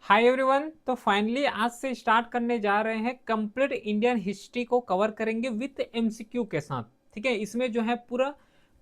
Hi everyone. तो finally आज से स्टार्ट करने जा रहे हैं कंप्लीट इंडियन हिस्ट्री को कवर करेंगे विथ एमसीक्यू के साथ। ठीक है, इसमें जो है पूरा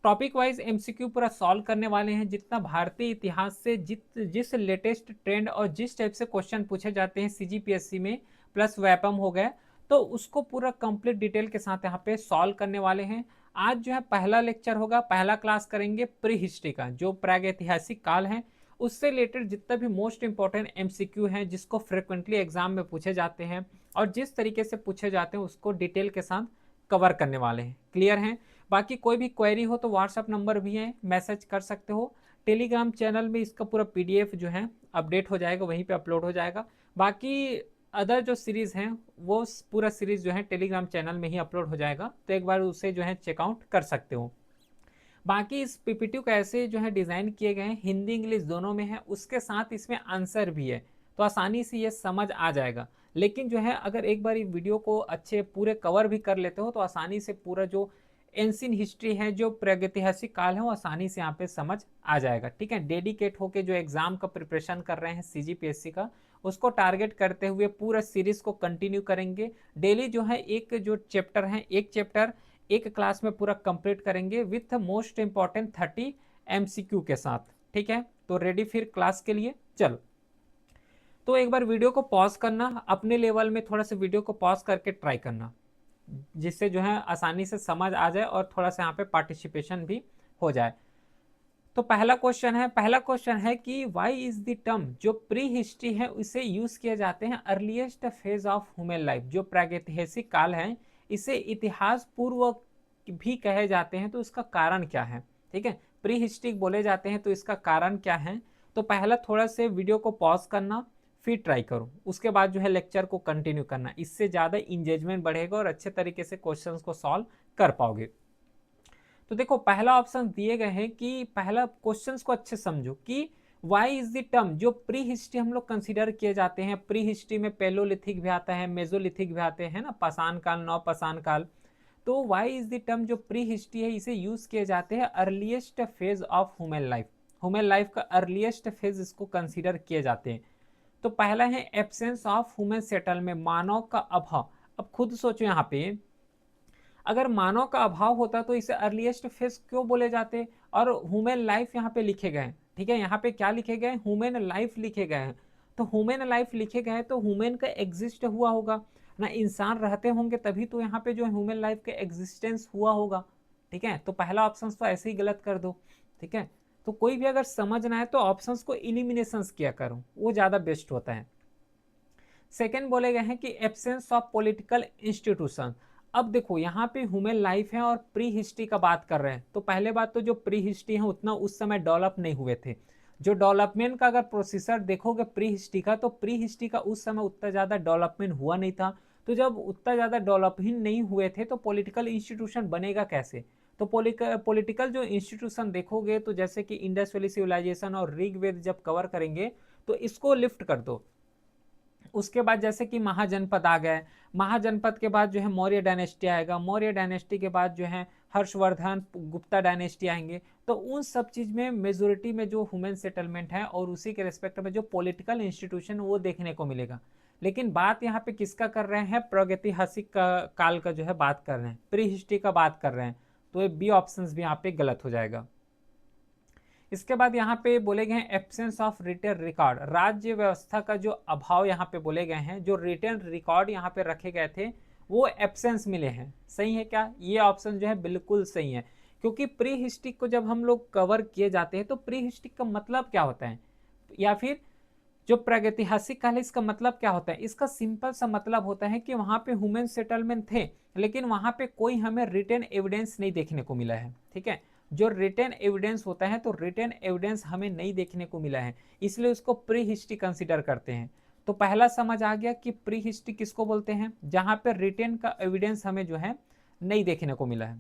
टॉपिक वाइज एमसीक्यू पूरा सॉल्व करने वाले हैं। जितना भारतीय इतिहास से जिस लेटेस्ट ट्रेंड और जिस टाइप से क्वेश्चन पूछे जाते हैं सीजीपीएससी में, प्लस वैपम हो गया, तो उसको पूरा कंप्लीट डिटेल के साथ यहाँ पे सॉल्व करने वाले हैं। आज जो है पहला लेक्चर होगा, पहला क्लास करेंगे प्री हिस्ट्री का, जो प्रागैतिहासिक काल है उससे रिलेटेड जितना भी मोस्ट इंपॉर्टेंट एमसीक्यू हैं जिसको फ्रिक्वेंटली एग्जाम में पूछे जाते हैं और जिस तरीके से पूछे जाते हैं उसको डिटेल के साथ कवर करने वाले हैं। क्लियर हैं? बाकी कोई भी क्वेरी हो तो व्हाट्सअप नंबर भी है, मैसेज कर सकते हो। टेलीग्राम चैनल में इसका पूरा पीडीएफ जो है अपडेट हो जाएगा, वहीं पे अपलोड हो जाएगा। बाकी अदर जो सीरीज हैं वो पूरा सीरीज जो है टेलीग्राम चैनल में ही अपलोड हो जाएगा, तो एक बार उसे जो है चेकआउट कर सकते हो। बाकी इस पीपीटी को ऐसे जो है डिज़ाइन किए गए हैं, हिंदी इंग्लिश दोनों में है, उसके साथ इसमें आंसर भी है, तो आसानी से ये समझ आ जाएगा। लेकिन जो है अगर एक बार वीडियो को अच्छे पूरे कवर भी कर लेते हो तो आसानी से पूरा जो एंशियंट हिस्ट्री है, जो प्रागैतिहासिक काल है, वो आसानी से यहाँ पे समझ आ जाएगा। ठीक है, डेडिकेट होके जो एग्जाम का प्रिपरेशन कर रहे हैं सीजीपीएससी का, उसको टारगेट करते हुए पूरा सीरीज को कंटिन्यू करेंगे। डेली जो है एक जो चैप्टर है, एक चैप्टर एक क्लास में पूरा कंप्लीट करेंगे विथ मोस्ट इंपॉर्टेंट 30 एमसीक्यू के साथ। ठीक है, तो रेडी फिर क्लास के लिए? चलो, तो एक बार वीडियो को पॉज करना, अपने लेवल में थोड़ा सा वीडियो को पॉज करके ट्राई करना, जिससे जो है आसानी से समझ आ जाए और थोड़ा सा यहाँ पे पार्टिसिपेशन भी हो जाए। तो पहला क्वेश्चन है कि वाई इज द टर्म जो प्री हिस्ट्री है उसे यूज किए जाते हैं earliest phase of human life, जो प्रागैतिहासिक काल है इसे इतिहास पूर्व भी कहे जाते हैं, तो इसका कारण क्या है? ठीक है, प्री हिस्ट्री बोले जाते हैं तो इसका कारण क्या है? तो पहला थोड़ा से वीडियो को पॉज करना, फिर ट्राई करो, उसके बाद जो है लेक्चर को कंटिन्यू करना, इससे ज़्यादा इंगेजमेंट बढ़ेगा और अच्छे तरीके से क्वेश्चंस को सॉल्व कर पाओगे। तो देखो पहला ऑप्शन दिए गए हैं कि पहला क्वेश्चंस को अच्छे समझो कि वाई इज द टर्म जो प्री हिस्ट्री हम लोग कंसीडर किए जाते हैं। प्री हिस्ट्री में पेलोलिथिक भी आता है, मेजोलिथिक भी आते हैं ना, पाषाण काल, नव पाषाण काल। तो वाई इज द टर्म जो प्री हिस्ट्री है इसे यूज किए जाते हैं earliest phase of human life, human life का अर्लीस्ट फेज इसको कंसीडर किए जाते हैं। तो पहला है एब्सेंस ऑफ ह्यूमन सेटलमेंट, मानव का अभाव। अब खुद सोचो यहाँ पे, अगर मानव का अभाव होता तो इसे अर्लीस्ट फेज क्यों बोले जाते? और ह्यूमन लाइफ यहाँ पे लिखे गए हैं। ठीक है, यहाँ पे क्या लिखे गए? ह्यूमन लाइफ लिखे गए हैं। तो ह्यूमन लाइफ लिखे गए हैं तो ह्यूमन का एग्जिस्ट हुआ होगा ना, इंसान रहते होंगे तभी तो यहाँ पे जो ह्यूमन लाइफ का एग्जिस्टेंस हुआ होगा। ठीक है, तो पहला ऑप्शन तो ऐसे ही गलत कर दो। ठीक है, तो कोई भी अगर समझना है तो ऑप्शंस को इलिमिनेशन किया करो, वो ज़्यादा बेस्ट होता है। सेकेंड बोले गए हैं कि एब्सेंस ऑफ पॉलिटिकल इंस्टीट्यूशन। अब देखो यहाँ पे ह्यूमन लाइफ है और प्री हिस्ट्री का बात कर रहे हैं, तो पहले बात तो जो प्री हिस्ट्री है उतना उस समय डेवलप नहीं हुए थे। जो डेवलपमेंट का अगर प्रोसेसर देखोगे प्री हिस्ट्री का, तो प्री हिस्ट्री का उस समय उतना ज़्यादा डेवलपमेंट हुआ नहीं था। तो जब उतना ज़्यादा डेवलप ही नहीं हुए थे तो पॉलिटिकल इंस्टीट्यूशन बनेगा कैसे? तो पॉलिटिकल जो इंस्टीट्यूशन देखोगे तो जैसे कि इंडस वैली सिविलाइजेशन और ऋग्वेद जब कवर करेंगे तो इसको लिफ्ट कर दो। उसके बाद जैसे कि महाजनपद आ गए, महाजनपद के बाद जो है मौर्य डायनेस्टी आएगा, मौर्य डायनेस्टी के बाद जो है हर्षवर्धन गुप्ता डायनेस्टी आएंगे। तो उन सब चीज़ में मेजोरिटी में जो ह्यूमन सेटलमेंट है और उसी के रिस्पेक्ट में जो पॉलिटिकल इंस्टीट्यूशन वो देखने को मिलेगा। लेकिन बात यहाँ पे किसका कर रहे हैं? प्रागैतिहासिक काल का जो है बात कर रहे हैं, प्री हिस्ट्री का बात कर रहे हैं, तो ये बी ऑप्शन भी यहाँ पे गलत हो जाएगा। इसके बाद यहाँ पे बोले गए हैं एब्सेंस ऑफ रिटन रिकॉर्ड, राज्य व्यवस्था का जो अभाव यहाँ पे बोले गए हैं, जो रिटन रिकॉर्ड यहाँ पे रखे गए थे वो एब्सेंस मिले हैं। सही है क्या? ये ऑप्शन जो है बिल्कुल सही है, क्योंकि प्री हिस्ट्री को जब हम लोग कवर किए जाते हैं तो प्री हिस्ट्री का मतलब क्या होता है, या फिर जो प्रागैतिहासिक काल है इसका मतलब क्या होता है? इसका सिंपल सा मतलब होता है कि वहाँ पे ह्यूमन सेटलमेंट थे लेकिन वहाँ पे कोई हमें रिटन एविडेंस नहीं देखने को मिला है। ठीक है, जो रिटन एविडेंस होता है तो रिटन एविडेंस हमें नहीं देखने को मिला है, इसलिए उसको प्री हिस्ट्री कंसिडर करते हैं। तो पहला समझ आ गया कि प्री हिस्ट्री किसको बोलते हैं? जहाँ पे रिटन का एविडेंस हमें जो है नहीं देखने को मिला है।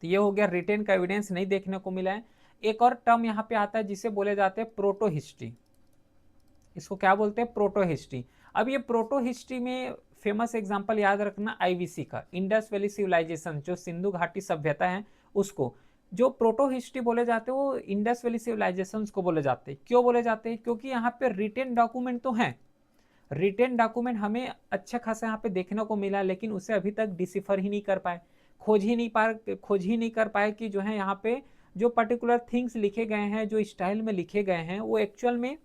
तो ये हो गया, रिटन का एविडेंस नहीं देखने को मिला है। एक और टर्म यहाँ पे आता है जिसे बोले जाते हैं प्रोटो हिस्ट्री। इसको क्या बोलते हैं? Proto history. अब ये प्रोटो हिस्ट्री में फेमस एग्जांपल याद रखना आईवीसी का, इंडस वैली सिविलाइजेशन, जो सिंधु घाटी सभ्यता है उसको। जो प्रोटो हिस्ट्री बोले जाते हैं वो इंडस वैली सिविलाइजेशंस को बोले जाते हैं। क्यों बोले जाते हैं? क्योंकि यहाँ पे रिटेन डॉक्यूमेंट तो हैं, रिटेन डॉक्यूमेंट हमें अच्छा खासा यहाँ पे देखने को मिला, लेकिन उसे अभी तक डिसिफर ही नहीं कर पाए, खोज ही नहीं कर पाए कि जो है यहाँ पे जो पर्टिकुलर थिंग्स लिखे गए हैं, जो स्टाइल में लिखे गए हैं, वो एक्चुअल में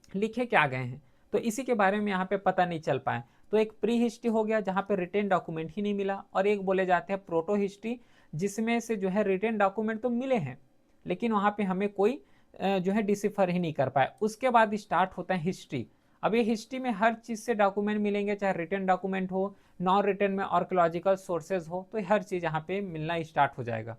लिखे क्या गए हैं, तो इसी के बारे में यहाँ पे पता नहीं चल पाए। तो एक प्री हिस्ट्री हो गया जहाँ पे रिटेन डॉक्यूमेंट ही नहीं मिला, और एक बोले जाते हैं प्रोटो हिस्ट्री, जिसमें से जो है रिटेन डॉक्यूमेंट तो मिले हैं, लेकिन वहाँ पे हमें कोई जो है डिसिफर ही नहीं कर पाए। उसके बाद स्टार्ट होता है हिस्ट्री। अब ये हिस्ट्री में हर चीज़ से डॉक्यूमेंट मिलेंगे, चाहे रिटन डॉक्यूमेंट हो, नॉन रिटन में आर्कियोलॉजिकल सोर्सेज हो, तो हर चीज़ यहाँ पे मिलना स्टार्ट हो जाएगा।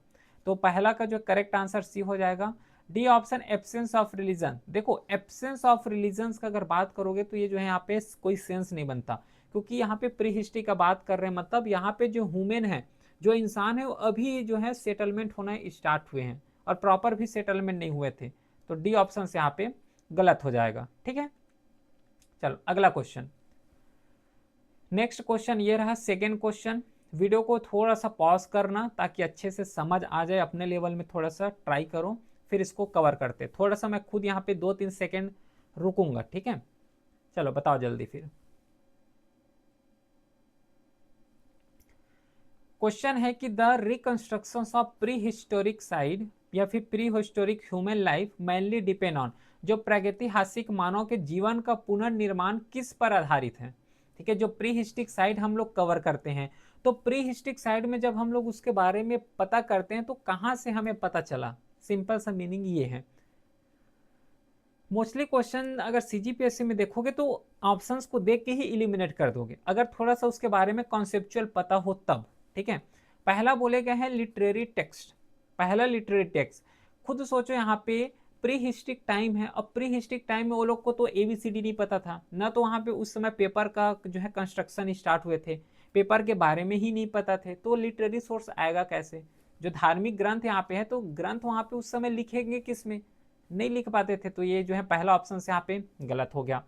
तो पहला का जो करेक्ट आंसर सी हो जाएगा, D option absence of religion. देखो एब्सेंस ऑफ रिलीजन का अगर बात करोगे तो ये जो है यहाँ पे कोई सेंस नहीं बनता, क्योंकि यहाँ पे प्री हिस्ट्री का बात कर रहे हैं, मतलब यहाँ पे जो ह्यूमन है, जो इंसान है, वो अभी जो है सेटलमेंट होना स्टार्ट हुए हैं, और प्रॉपर भी सेटलमेंट नहीं हुए थे। तो डी ऑप्शन से यहाँ पे गलत हो जाएगा। ठीक है, चलो अगला क्वेश्चन। नेक्स्ट क्वेश्चन ये रहा सेकेंड क्वेश्चन। वीडियो को थोड़ा सा पॉज करना ताकि अच्छे से समझ आ जाए, अपने लेवल में थोड़ा सा ट्राई करो, फिर इसको कवर करते। थोड़ा सा मैं खुद यहाँ पे 2-3 सेकेंड रुकूंगा। ठीक है, चलो बताओ जल्दी फिर। क्वेश्चन है कि the reconstruction of pre historic side या फिर pre historic human life mainly depend on, जो प्रागैतिहासिक मानव के जीवन का पुनर्निर्माण किस पर आधारित है। ठीक है, जो प्री हिस्टोरिक साइड हम लोग कवर करते हैं, तो प्री हिस्टोरिक साइड में जब हम लोग उसके बारे में पता करते हैं तो कहाँ से हमें पता चला, सिंपल सा मीनिंग ये है। मोस्टली क्वेश्चन अगर सीजीपीएससी में देखोगे तो ऑप्शंस को देख के ही इलिमिनेट कर दोगे, अगर थोड़ा सा उसके बारे में कॉन्सेप्चुअल पता हो तब। ठीक है, पहला बोले गए हैं लिटरेरी टेक्स्ट, पहला लिटरेरी टेक्स्ट। खुद सोचो यहाँ पे प्री हिस्ट्रिक टाइम है, अब प्री हिस्ट्रिक टाइम में वो लोग को तो ABCD नहीं पता था ना, तो वहाँ पे उस समय पेपर का जो है कंस्ट्रक्शन स्टार्ट हुए थे, पेपर के बारे में ही नहीं पता थे, तो लिटरेरी सोर्स आएगा कैसे? जो धार्मिक ग्रंथ यहाँ पे है, तो ग्रंथ वहाँ पे उस समय लिखेंगे किस में? नहीं लिख पाते थे, तो ये जो है पहला ऑप्शन से यहाँ पे गलत हो गया।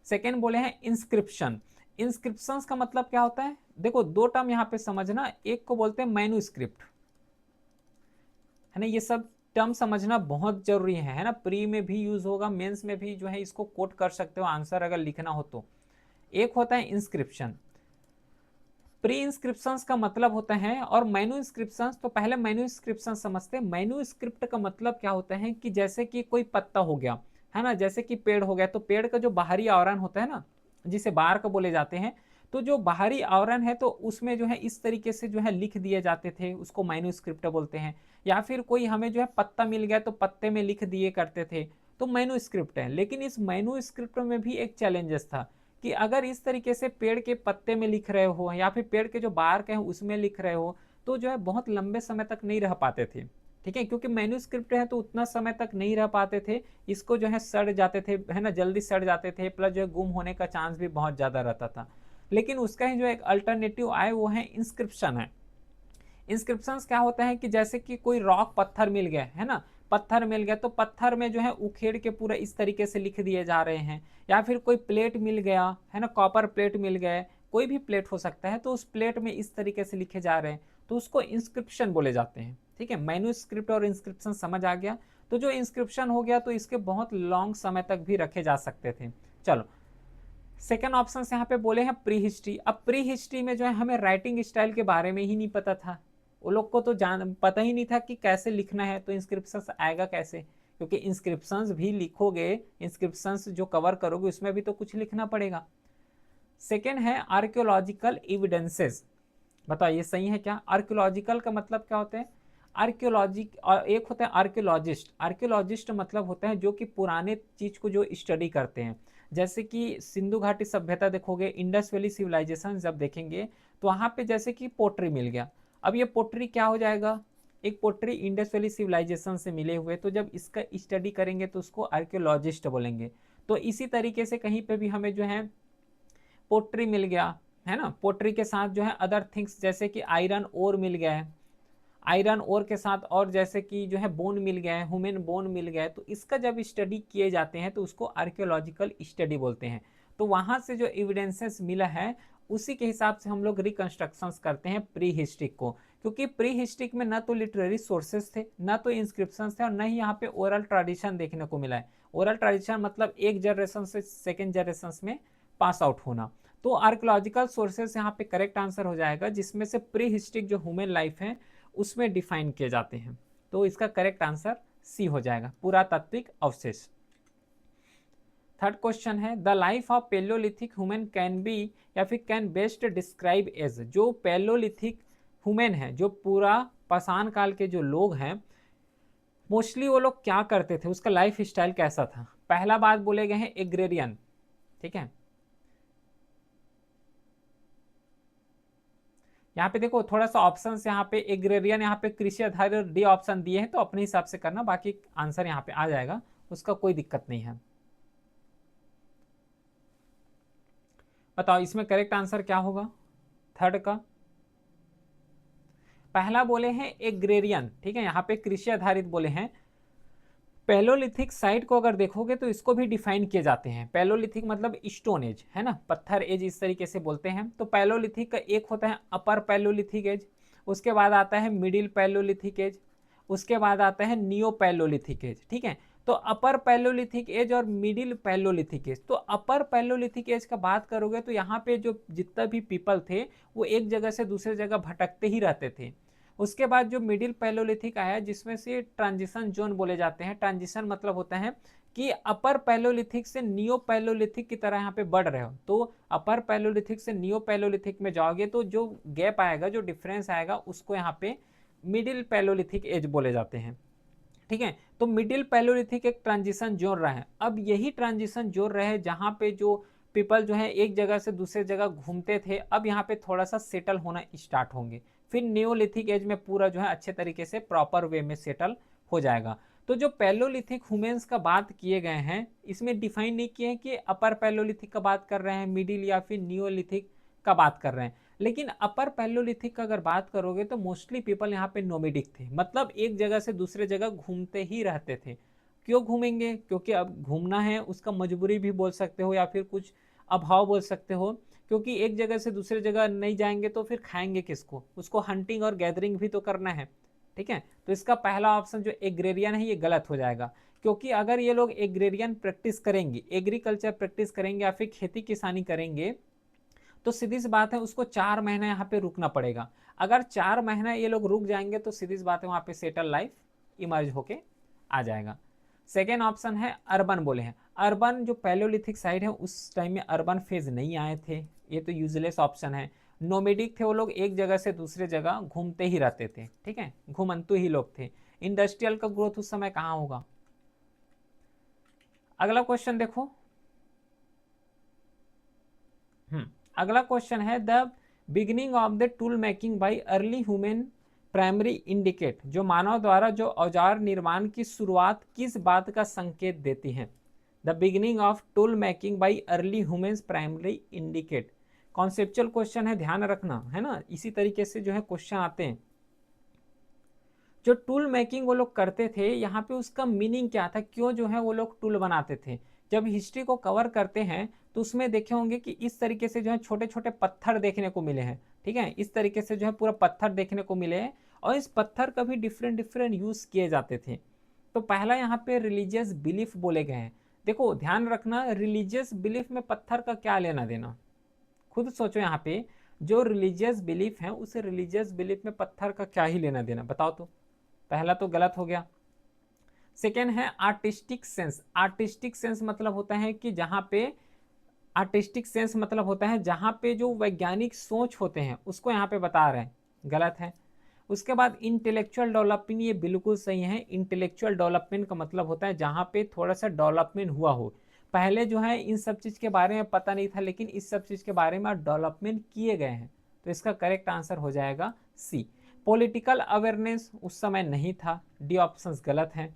सेकेंड बोले हैं इंस्क्रिप्शन। इंस्क्रिप्शन का मतलब क्या होता है? देखो दो टर्म यहाँ पे समझना, एक को बोलते हैं मैन्यूस्क्रिप्ट, है ना, ये सब टर्म समझना बहुत जरूरी है ना, प्री में भी यूज होगा, मेंस में भी जो है इसको कोट कर सकते हो आंसर अगर लिखना हो तो। एक होता है इंस्क्रिप्शन, प्री इंस्क्रिप्शन का मतलब होता है, और मैन्यू इंस्क्रिप्शन। तो पहले मैन्यू इंस्क्रिप्शन समझते हैं। मैन्यू स्क्रिप्ट का मतलब क्या होता है कि जैसे कि कोई पत्ता हो गया, है ना, जैसे कि पेड़ हो गया, तो पेड़ का जो बाहरी आवरण होता है ना, जिसे बार्क बोले जाते हैं, तो जो बाहरी आवरण है तो उसमें जो है इस तरीके से जो है लिख दिए जाते थे, उसको मैन्यू स्क्रिप्ट बोलते हैं। या फिर कोई हमें जो है पत्ता मिल गया तो पत्ते में लिख दिए करते थे, तो मैन्यू स्क्रिप्ट है। लेकिन इस मैन्यू स्क्रिप्ट में भी एक चैलेंजेस था कि अगर इस तरीके से पेड़ के पत्ते में लिख रहे हो या फिर पेड़ के जो बार्क है उसमें लिख रहे हो, तो जो है बहुत लंबे समय तक नहीं रह पाते थे। ठीक है, क्योंकि मैन्यूस्क्रिप्ट है तो उतना समय तक नहीं रह पाते थे, इसको जो है सड़ जाते थे, है ना, जल्दी सड़ जाते थे, प्लस जो है गुम होने का चांस भी बहुत ज़्यादा रहता था। लेकिन उसका ही जो एक अल्टरनेटिव आए वो है इंस्क्रिप्शन है। इंस्क्रिप्शन क्या होता है कि जैसे कि कोई रॉक पत्थर मिल गया, है ना, पत्थर मिल गया तो पत्थर में जो है उखेड़ के पूरा इस तरीके से लिख दिए जा रहे हैं। या फिर कोई प्लेट मिल गया, है ना, कॉपर प्लेट मिल गया, कोई भी प्लेट हो सकता है, तो उस प्लेट में इस तरीके से लिखे जा रहे हैं, तो उसको इंस्क्रिप्शन बोले जाते हैं। ठीक है, मैन्यूस्क्रिप्ट और इंस्क्रिप्शन समझ आ गया। तो जो इंस्क्रिप्शन हो गया तो इसके बहुत लॉन्ग समय तक भी रखे जा सकते थे। चलो सेकेंड ऑप्शन यहाँ पे बोले हैं प्री हिस्ट्री। अब प्री हिस्ट्री में जो है हमें राइटिंग स्टाइल के बारे में ही नहीं पता था, वो लोग को तो पता ही नहीं था कि कैसे लिखना है, तो इंस्क्रिप्शंस आएगा कैसे? क्योंकि इंस्क्रिप्शंस भी लिखोगे, इंस्क्रिप्शंस जो कवर करोगे उसमें भी तो कुछ लिखना पड़ेगा। सेकेंड है आर्कियोलॉजिकल एविडेंसेस। बताओ ये सही है क्या? आर्कियोलॉजिकल का मतलब क्या होता है? आर्कियोलॉजी, एक होता है आर्कियोलॉजिस्ट। आर्कियोलॉजिस्ट मतलब होता है जो कि पुराने चीज को जो स्टडी करते हैं। जैसे कि सिंधु घाटी सभ्यता देखोगे, इंडस वैली सिविलाइजेशन जब देखेंगे तो वहाँ पे जैसे कि पोट्री मिल गया। अब ये पोट्री क्या हो जाएगा? एक पोट्री इंडस वैली सिविलाइजेशन से मिले हुए, तो जब इसका स्टडी करेंगे तो उसको आर्कियोलॉजिस्ट बोलेंगे। तो इसी तरीके से कहीं पे भी हमें जो है पोट्री मिल गया, है ना, पोट्री के साथ जो है अदर थिंग्स जैसे कि आयरन ओर मिल गया है, आयरन ओर के साथ और जैसे कि जो है बोन मिल गया है, ह्यूमन बोन मिल गया है, तो इसका जब स्टडी किए जाते हैं तो उसको आर्कियोलॉजिकल स्टडी बोलते हैं। तो वहाँ से जो एविडेंसेस मिला है उसी के हिसाब से हम लोग रिकंस्ट्रक्शंस करते हैं प्री हिस्ट्री को। क्योंकि प्री हिस्ट्रिक में ना तो लिटरेरी सोर्सेस थे, ना तो इंस्क्रिप्शंस थे, और ना ही यहाँ पे ओरल ट्रेडिशन देखने को मिला है। ओरल ट्रेडिशन मतलब एक जनरेशन से सेकेंड जनरेशन में पास आउट होना। तो आर्कोलॉजिकल सोर्सेस यहाँ पे करेक्ट आंसर हो जाएगा, जिसमें से प्री हिस्ट्रिक जो ह्यूमन लाइफ है उसमें डिफाइन किए जाते हैं। तो इसका करेक्ट आंसर सी हो जाएगा, पुरातात्विक अवशेष। थर्ड क्वेश्चन है the life of Palaeolithic human can be या फिर कैन बेस्ट डिस्क्राइब एज, जो पेलोलिथिक ह्यूमन है, जो पूरा पाषाण काल के जो लोग हैं, मोस्टली वो लोग क्या करते थे, उसका लाइफ स्टाइल कैसा था। पहला बात बोले गए हैं एग्रेरियन, ठीक है। यहाँ पे देखो थोड़ा सा ऑप्शन यहाँ पे एग्रेरियन, यहाँ पे कृषि आधारित डी ऑप्शन दिए हैं, तो अपने हिसाब से करना, बाकी आंसर यहाँ पे आ जाएगा, उसका कोई दिक्कत नहीं है। बताओ इसमें करेक्ट आंसर क्या होगा थर्ड का। पहला बोले हैं एग्रेरियन, ठीक है, यहाँ पे कृषि आधारित बोले हैं। पेलोलिथिक साइट को अगर देखोगे तो इसको भी डिफाइन किए जाते हैं। पेलोलिथिक मतलब स्टोन एज, है ना, पत्थर एज इस तरीके से बोलते हैं। तो पेलोलिथिक का एक होता है अपर पेलोलिथिक एज, उसके बाद आता है मिडिल पेलोलिथिक एज, उसके बाद आता है नियो पेलोलिथिक एज, ठीक है। तो अपर पेलोलिथिक एज और मिडिल पेलोलिथिक एज, तो अपर पेलोलिथिक एज का बात करोगे तो यहाँ पे जो जितना भी पीपल थे वो एक जगह से दूसरे जगह भटकते ही रहते थे। उसके बाद जो मिडिल पैलोलिथिक आया, जिसमें से ट्रांजिशन जोन बोले जाते हैं। ट्रांजिशन मतलब होता है कि अपर पैलोलिथिक से नियो पैलोलिथिक की तरह यहाँ पे बढ़ रहे हो, तो अपर पैलोलिथिक से नियो पैलोलिथिक में जाओगे तो जो गैप आएगा, जो डिफरेंस आएगा, उसको यहाँ पे मिडिल पैलोलिथिक एज बोले जाते हैं, ठीक है। तो मिडिल पैलोलिथिक एक ट्रांजिशन जोन रहा है। अब यही ट्रांजिशन जोन रहे जहाँ पे जो पीपल जो है एक जगह से दूसरे जगह घूमते थे, अब यहाँ पे थोड़ा सा सेटल होना स्टार्ट होंगे। फिर न्योलिथिक एज में पूरा जो है अच्छे तरीके से प्रॉपर वे में सेटल हो जाएगा। तो जो पैलोलिथिक ह्यूमंस का बात किए गए हैं, इसमें डिफाइन नहीं किए हैं कि अपर पैलोलिथिक का बात कर रहे हैं, मिडिल या फिर न्योलिथिक का बात कर रहे हैं। लेकिन अपर पैलोलिथिक का अगर बात करोगे तो मोस्टली पीपल यहाँ पे नोमेडिक थे, मतलब एक जगह से दूसरे जगह घूमते ही रहते थे। क्यों घूमेंगे, क्योंकि अब घूमना है, उसका मजबूरी भी बोल सकते हो या फिर कुछ अभाव बोल सकते हो, क्योंकि एक जगह से दूसरे जगह नहीं जाएंगे तो फिर खाएंगे किसको, उसको हंटिंग और गैदरिंग भी तो करना है, ठीक है। तो इसका पहला ऑप्शन जो एग्रेरियन है ये गलत हो जाएगा, क्योंकि अगर ये लोग एग्रेरियन प्रैक्टिस करेंगे, एग्रीकल्चर प्रैक्टिस करेंगे या फिर खेती किसानी करेंगे, तो सीधी सी बात है उसको 4 महीना यहाँ पे रुकना पड़ेगा। अगर 4 महीना ये लोग रुक जाएंगे तो सीधी सी बात है वहाँ पे सेटल लाइफ इमर्ज होके आ जाएगा। सेकेंड ऑप्शन है अर्बन बोले हैं। अर्बन जो पैलोलिथिक साइड है उस टाइम में अर्बन फेज नहीं आए थे, ये तो यूजलेस ऑप्शन है। नोमेडिक थे वो लोग, एक जगह से दूसरे जगह घूमते ही रहते थे, ठीक है, घुमंतु ही लोग थे। इंडस्ट्रियल का ग्रोथ उस समय कहाँ होगा। अगला क्वेश्चन देखो, अगला क्वेश्चन है the beginning of the tool making by early human primary indicate, जो मानव द्वारा जो औजार निर्माण की शुरुआत किस बात का संकेत देती है। The beginning of tool making by early human primary indicate, conceptual question है, ध्यान रखना है ना, इसी तरीके से जो है क्वेश्चन आते हैं। जो टूल मेकिंग वो लोग करते थे, यहाँ पे उसका मीनिंग क्या था, क्यों जो है वो लोग टूल बनाते थे। जब हिस्ट्री को कवर करते हैं तो उसमें देखे होंगे कि इस तरीके से जो है छोटे छोटे पत्थर देखने को मिले हैं, ठीक है, इस तरीके से जो है पूरा पत्थर देखने को मिले हैं, और इस पत्थर का भी डिफरेंट डिफरेंट यूज किए जाते थे। तो पहला यहाँ पे रिलीजियस बिलीफ बोले गए हैं। देखो ध्यान रखना, रिलीजियस बिलीफ में पत्थर का क्या लेना देना, खुद सोचो यहाँ पे, जो रिलीजियस बिलीफ है उस रिलीजियस बिलीफ में पत्थर का क्या ही लेना देना, बताओ तो। पहला तो गलत हो गया। सेकेंड है आर्टिस्टिक सेंस। आर्टिस्टिक सेंस मतलब होता है कि जहाँ पे, आर्टिस्टिक सेंस मतलब होता है जहाँ पे जो वैज्ञानिक सोच होते हैं उसको यहाँ पे बता रहे हैं, गलत है। उसके बाद इंटेलेक्चुअल डेवलपमेंट, ये बिल्कुल सही है। इंटेलेक्चुअल डेवलपमेंट का मतलब होता है जहाँ पे थोड़ा सा डेवलपमेंट हुआ हो, पहले जो है इन सब चीज़ के बारे में पता नहीं था, लेकिन इस सब चीज़ के बारे में डेवलपमेंट किए गए हैं। तो इसका करेक्ट आंसर हो जाएगा सी। पॉलिटिकल अवेयरनेस उस समय नहीं था, डी ऑप्शन गलत है।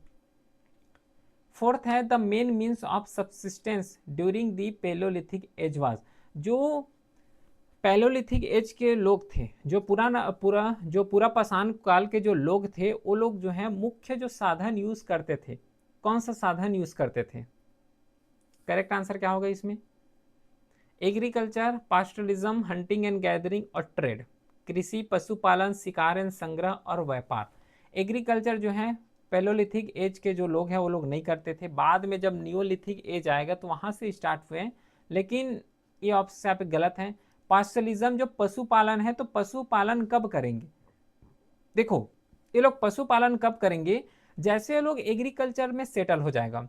फोर्थ है the main means of subsistence during the paleolithic age was, जो पैलोलिथिक एज के लोग थे, जो पूरा पाषाण काल के जो लोग थे, वो लोग जो है मुख्य जो साधन यूज करते थे, कौन सा साधन यूज करते थे। करेक्ट आंसर क्या होगा इसमें, एग्रीकल्चर, पास्टरलिज्म, हंटिंग एंड गैदरिंग और ट्रेड। कृषि, पशुपालन, शिकार एंड संग्रह और व्यापार। एग्रीकल्चर जो है पैलोलिथिक एज के जो लोग हैं वो लोग नहीं करते थे। बाद में जब नियोलिथिक एज आएगा तो वहां से स्टार्ट हुए हैं, लेकिन ये ऑप्शन यहाँ पे गलत है। पास्चलिज्म जो पशुपालन है, तो पशुपालन कब करेंगे? देखो, ये लोग पशुपालन कब करेंगे? जैसे ये लोग एग्रीकल्चर में सेटल हो जाएगा,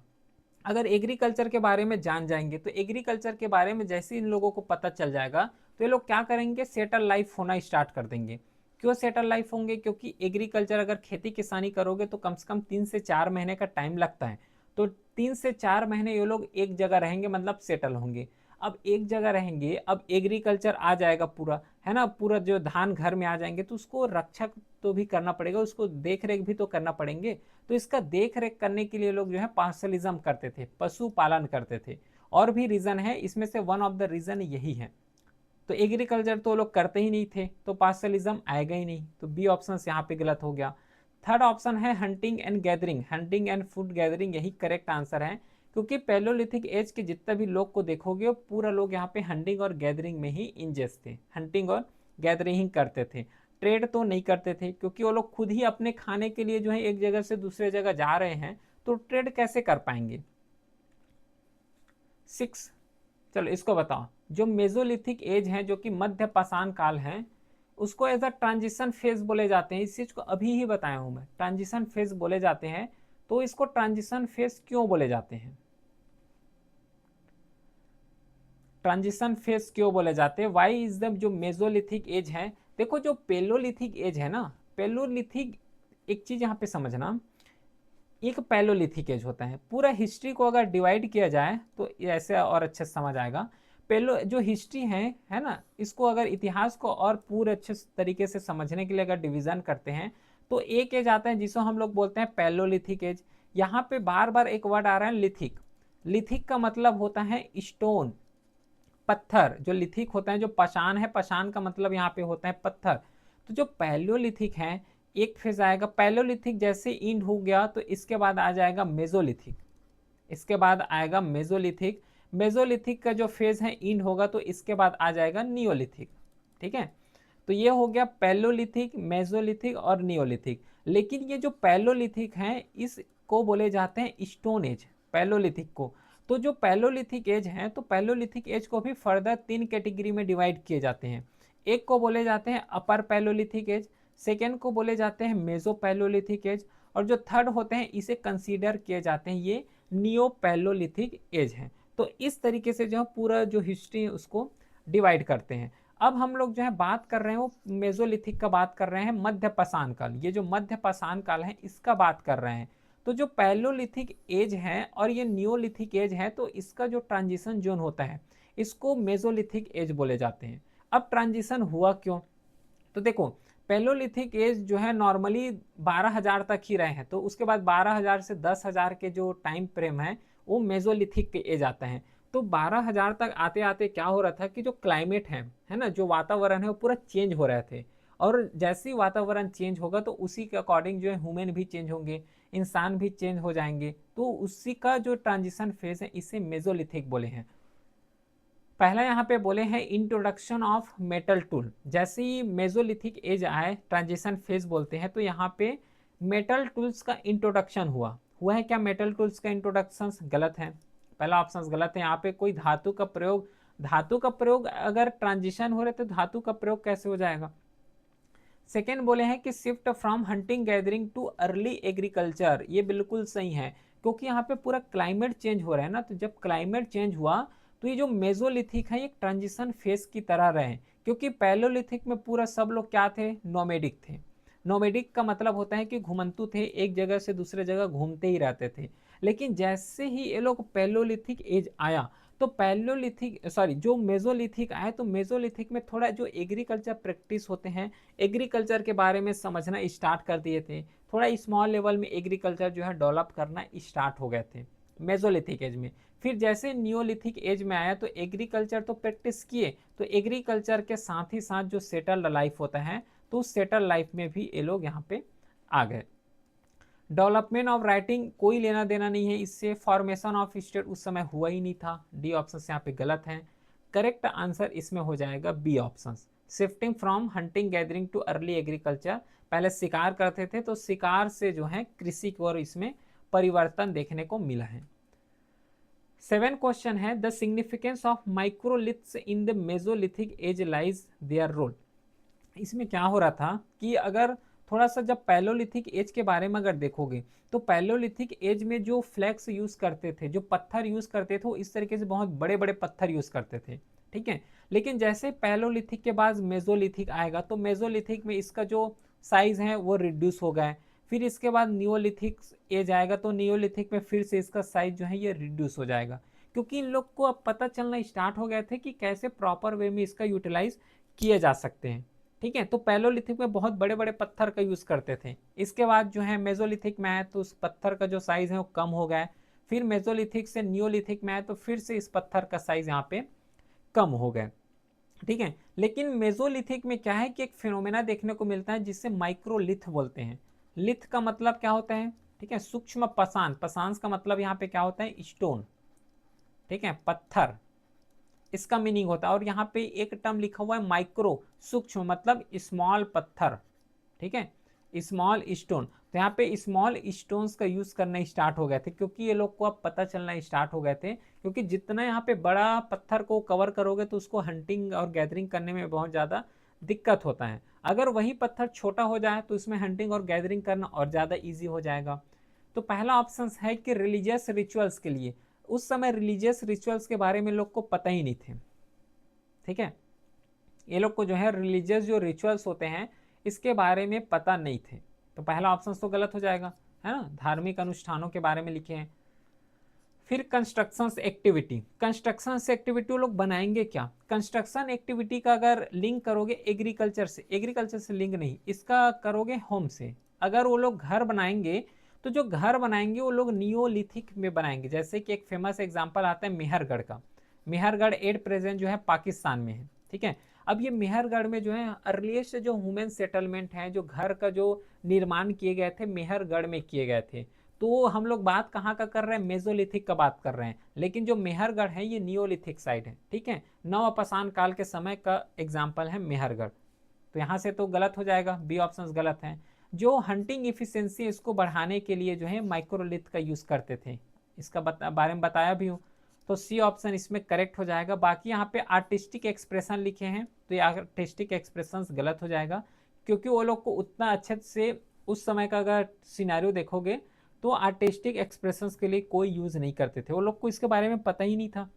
अगर एग्रीकल्चर के बारे में जान जाएंगे, तो एग्रीकल्चर के बारे में जैसे इन लोगों को पता चल जाएगा तो ये लोग क्या करेंगे, सेटल लाइफ होना स्टार्ट कर देंगे। क्यों सेटल लाइफ होंगे? क्योंकि एग्रीकल्चर अगर खेती किसानी करोगे तो कम से कम 3 से 4 महीने का टाइम लगता है। तो 3 से 4 महीने ये लोग एक जगह रहेंगे, मतलब सेटल होंगे। अब एक जगह रहेंगे, अब एग्रीकल्चर आ जाएगा पूरा, है ना, पूरा जो धान घर में आ जाएंगे तो उसको रक्षक तो भी करना पड़ेगा, उसको देख रेख भी तो करना पड़ेंगे। तो इसका देख रेख करने के लिए लोग जो है पार्सलिज्म करते थे, पशुपालन करते थे। और भी रीजन है, इसमें से वन ऑफ द रीजन यही है। तो एग्रीकल्चर तो लोग करते ही नहीं थे, तो पार्सलिज्म आएगा ही नहीं। तो बी ऑप्शन यहाँ पे गलत हो गया। थर्ड ऑप्शन है hunting and gathering, hunting and food gathering, यही करेक्ट आंसर है। क्योंकि पैलोलिथिक एज के जितने भी लोग को देखोगे, पूरा लोग यहाँ पे हंटिंग और गैदरिंग में ही इंजस्ट थे, हंटिंग और गैदरिंग करते थे। ट्रेड तो नहीं करते थे, क्योंकि वो लोग खुद ही अपने खाने के लिए जो है एक जगह से दूसरे जगह जा रहे हैं, तो ट्रेड कैसे कर पाएंगे। 6, चलो इसको बताओ। जो मेजोलिथिक एज है, जो कि मध्य पाषाण काल है, उसको एज अ ट्रांजिशन फेज बोले जाते हैं। इस चीज को अभी ही बताया हूं मैं, ट्रांजिशन फेज बोले जाते हैं। तो इसको ट्रांजिशन फेज क्यों बोले जाते हैं? ट्रांजिशन फेज क्यों बोले जाते हैं? वाई इज द जो मेजोलिथिक एज है। देखो, जो पेलोलिथिक एज है ना, पेलोलिथिक, एक चीज यहाँ पे समझना, एक पैलोलिथिक एज होता है। पूरा हिस्ट्री को अगर डिवाइड किया जाए तो ऐसे और अच्छे से समझ आएगा। पेलो जो हिस्ट्री है ना, इसको अगर इतिहास को और पूरे अच्छे तरीके से समझने के लिए अगर डिवीजन करते हैं, तो एक एज आता है जिसको हम लोग बोलते हैं पैलोलिथिक एज। यहाँ पे बार बार एक वर्ड आ रहा है लिथिक। लिथिक का मतलब होता है स्टोन, पत्थर। जो लिथिक होता है, जो पाषाण है, पाषाण का मतलब यहाँ पे होता है पत्थर। तो जो पैलोलिथिक है, एक फेज आएगा पैलोलिथिक, जैसे इंड हो गया तो इसके बाद आ जाएगा मेजोलिथिक, इसके बाद आएगा मेजोलिथिक। मेजोलिथिक का जो फेज है इंड होगा तो इसके बाद आ जाएगा नियोलिथिक। ठीक है, तो ये हो गया पैलोलिथिक, मेजोलिथिक और नियोलिथिक। लेकिन ये जो पैलोलिथिक है, इसको बोले जाते हैं स्टोन एज, पैलोलिथिक को। तो जो पैलोलिथिक एज है, तो पैलोलिथिक एज को भी फर्दर 3 कैटेगरी में डिवाइड किए जाते हैं। एक को बोले जाते हैं अपर पैलोलिथिक एज, सेकेंड को बोले जाते हैं मेजो पैलोलिथिक एज, और जो थर्ड होते हैं इसे कंसीडर किए जाते हैं ये नियो पैलोलिथिक एज है। तो इस तरीके से जो पूरा जो हिस्ट्री है उसको डिवाइड करते हैं। अब हम लोग जो है बात कर रहे हैं वो मेजोलिथिक का बात कर रहे हैं, मध्य पाषाण काल, ये जो मध्य पाषाण काल है इसका बात कर रहे हैं। तो जो पैलोलिथिक एज है और ये नियोलिथिक एज है, तो इसका जो ट्रांजिशन जोन होता है इसको मेजोलिथिक एज बोले जाते हैं। अब ट्रांजिशन हुआ क्यों? तो देखो, पैलोलिथिक एज जो है नॉर्मली 12,000 तक ही रहे हैं, तो उसके बाद 12,000 से 10,000 के जो टाइम फ्रेम है वो मेजोलिथिक के एज आता है। तो 12,000 तक आते आते क्या हो रहा था कि जो क्लाइमेट है ना, जो वातावरण है वो पूरा चेंज हो रहे थे। और जैसे ही वातावरण चेंज होगा तो उसी के अकॉर्डिंग जो है ह्यूमन भी चेंज होंगे, इंसान भी चेंज हो जाएंगे। तो उसी का जो ट्रांजिशन फेज है इसे मेजोलिथिक बोले हैं। पहला यहाँ पे बोले हैं इंट्रोडक्शन ऑफ मेटल टूल। जैसे ही मेजोलिथिक एज आए, ट्रांजिशन फेज बोलते हैं, तो यहाँ पे मेटल टूल्स का इंट्रोडक्शन हुआ है क्या? मेटल टूल्स का इंट्रोडक्शन गलत है, पहला ऑप्शन गलत है। यहाँ पे कोई धातु का प्रयोग, धातु का प्रयोग अगर ट्रांजिशन हो रहे तो धातु का प्रयोग कैसे हो जाएगा? सेकेंड बोले हैं कि shift from hunting gathering to early agriculture, ये बिल्कुल सही है, क्योंकि यहाँ पे पूरा क्लाइमेट चेंज हो रहा है ना। तो जब क्लाइमेट चेंज हुआ तो ये जो मेजोलिथिक है एक ट्रांजिशन फेज की तरह रहे, क्योंकि पैलोलिथिक में पूरा सब लोग क्या थे, नोमेडिक थे। नोमेडिक का मतलब होता है कि घुमंतु थे, एक जगह से दूसरे जगह घूमते ही रहते थे। लेकिन जैसे ही ये लोग पैलोलिथिक एज आया, तो पैलोलिथिक सॉरी जो मेजोलिथिक आए, तो मेजोलिथिक में थोड़ा जो एग्रीकल्चर प्रैक्टिस होते हैं, एग्रीकल्चर के बारे में समझना स्टार्ट कर दिए थे। थोड़ा स्मॉल लेवल में एग्रीकल्चर जो है डेवलप करना स्टार्ट हो गए थे मेजोलिथिक एज में। फिर जैसे नियोलिथिक एज में आया तो एग्रीकल्चर तो प्रैक्टिस किए, तो एग्रीकल्चर के साथ ही साथ जो सेटल्ड लाइफ होता है, तो उस सेटल लाइफ में भी ये लोग यहाँ पे आ गए। डेवलपमेंट ऑफ राइटिंग कोई लेना देना नहीं है इससे, फॉर्मेशन ऑफ स्टेट उस समय हुआ ही नहीं था। डी ऑप्शन यहाँ पे गलत है। करेक्ट आंसर इसमें हो जाएगा B option, shifting from hunting gathering to early agriculture, पहले शिकार करते थे तो शिकार से जो है कृषि की ओर इसमें परिवर्तन देखने को मिला है। 7 क्वेश्चन है, the significance of microliths in the mesolithic age lies their role. इसमें क्या हो रहा था कि अगर थोड़ा सा जब पैलोलिथिक एज के बारे में अगर देखोगे तो पैलोलिथिक एज में जो फ्लैक्स यूज करते थे, जो पत्थर यूज करते थे, वो इस तरीके से बहुत बड़े बड़े पत्थर यूज करते थे, ठीक है। लेकिन जैसे पैलोलिथिक के बाद मेसोलिथिक आएगा तो मेसोलिथिक में इसका जो साइज है वो रिड्यूस हो गया है। फिर इसके बाद नियोलिथिक एज आएगा तो नियोलिथिक में फिर से इसका साइज जो है ये रिड्यूस हो जाएगा, क्योंकि इन लोग को अब पता चलना स्टार्ट हो गए थे कि कैसे प्रॉपर वे में इसका यूटिलाइज किए जा सकते हैं, ठीक है। तो पैलोलिथिक में बहुत बड़े बड़े पत्थर का यूज करते थे। इसके बाद जो है मेसोलिथिक में आए तो उस पत्थर का जो साइज है वो कम हो गया है। फिर मेसोलिथिक से नियोलिथिक में आए तो फिर से इस पत्थर का साइज यहाँ पे कम हो गया, ठीक है। लेकिन मेसोलिथिक में क्या है कि एक फिनोमेना देखने को मिलता है जिससे माइक्रोलिथ बोलते हैं। लिथ का मतलब क्या होता है, ठीक है, सूक्ष्म पसान। पसान का मतलब यहाँ पे क्या होता है, स्टोन, ठीक है, पत्थर, इसका मीनिंग होता है। और यहाँ पे एक टर्म लिखा हुआ है माइक्रो, सूक्ष्म मतलब स्मॉल पत्थर, ठीक है, स्मॉल स्टोन। तो यहाँ पे स्मॉल स्टोन्स का यूज करना स्टार्ट हो गए थे, क्योंकि ये लोग को अब पता चलना स्टार्ट हो गए थे, क्योंकि जितना यहाँ पे बड़ा पत्थर को कवर करोगे तो उसको हंटिंग और गैदरिंग करने में बहुत ज़्यादा दिक्कत होता है। अगर वही पत्थर छोटा हो जाए तो इसमें हंटिंग और गैदरिंग करना और ज़्यादा ईजी हो जाएगा। तो पहला ऑप्शन है कि रिलीजियस रिचुअल्स के लिए। उस समय रिलीजियस रिचुअल्स के बारे में लोग को पता ही नहीं थे, ठीक है। ये लोग को जो है रिलीजियस जो रिचुअल्स होते हैं इसके बारे में पता नहीं थे, तो पहला ऑप्शन तो गलत हो जाएगा, है ना। धार्मिक अनुष्ठानों के बारे में लिखे हैं। फिर कंस्ट्रक्शन एक्टिविटी, कंस्ट्रक्शन एक्टिविटी वो लोग बनाएंगे क्या। कंस्ट्रक्शन एक्टिविटी का अगर लिंक करोगे एग्रीकल्चर से, एग्रीकल्चर से लिंक नहीं, इसका करोगे होम से। अगर वो लोग घर बनाएंगे तो जो घर बनाएंगे वो लोग नियोलिथिक में बनाएंगे। जैसे कि एक फेमस एग्जांपल आता है मेहरगढ़ का। मेहरगढ़ एट प्रेजेंट जो है पाकिस्तान में है, ठीक है। अब ये मेहरगढ़ में जो है अर्लीस्ट जो ह्यूमन सेटलमेंट है, जो घर का जो निर्माण किए गए थे मेहरगढ़ में किए गए थे। तो हम लोग बात कहाँ का कर रहे हैं, मेसोलिथिक का बात कर रहे हैं, लेकिन जो मेहरगढ़ है ये नियोलिथिक साइड है, ठीक है। नवपाषाण काल के समय का एग्जाम्पल है मेहरगढ़। तो यहाँ से तो गलत हो जाएगा, बी ऑप्शन गलत है। जो हंटिंग इफिशियंसी इसको बढ़ाने के लिए जो है माइक्रोलिथ का यूज करते थे, इसका बारे में बताया भी हूँ। तो सी ऑप्शन इसमें करेक्ट हो जाएगा। बाकी यहाँ पे आर्टिस्टिक एक्सप्रेशन लिखे हैं तो ये आर्टिस्टिक एक्सप्रेशन गलत हो जाएगा, क्योंकि वो लोग को उतना अच्छे से उस समय का अगर सिनेरियो देखोगे तो आर्टिस्टिक एक्सप्रेशंस के लिए कोई यूज नहीं करते थे, वो लोग को इसके बारे में पता ही नहीं था।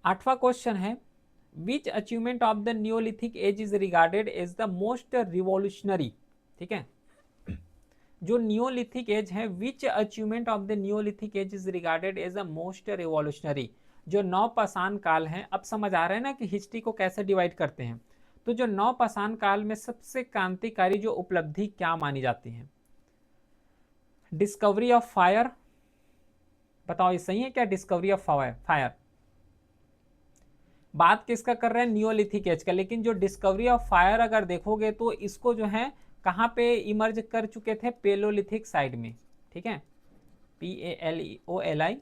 8वां क्वेश्चन है, which achievement of the Neolithic age is regarded as the most revolutionary, ठीक है। जो नियोलिथिक एज है, which achievement of the Neolithic age is regarded as the most revolutionary. जो नवपाषाण काल है, अब समझ आ रहा है ना कि हिस्ट्री को कैसे डिवाइड करते हैं। तो जो नवपाषाण काल में सबसे क्रांतिकारी जो उपलब्धि क्या मानी जाती है, डिस्कवरी ऑफ फायर, बताओ ये सही है क्या, डिस्कवरी ऑफ फायर। बात किसका कर रहे हैं, नियोलिथिक एज का। लेकिन जो डिस्कवरी ऑफ फायर अगर देखोगे तो इसको जो है कहाँ पे इमर्ज कर चुके थे, पेलोलिथिक साइड में, ठीक है, PALEOLITHEC,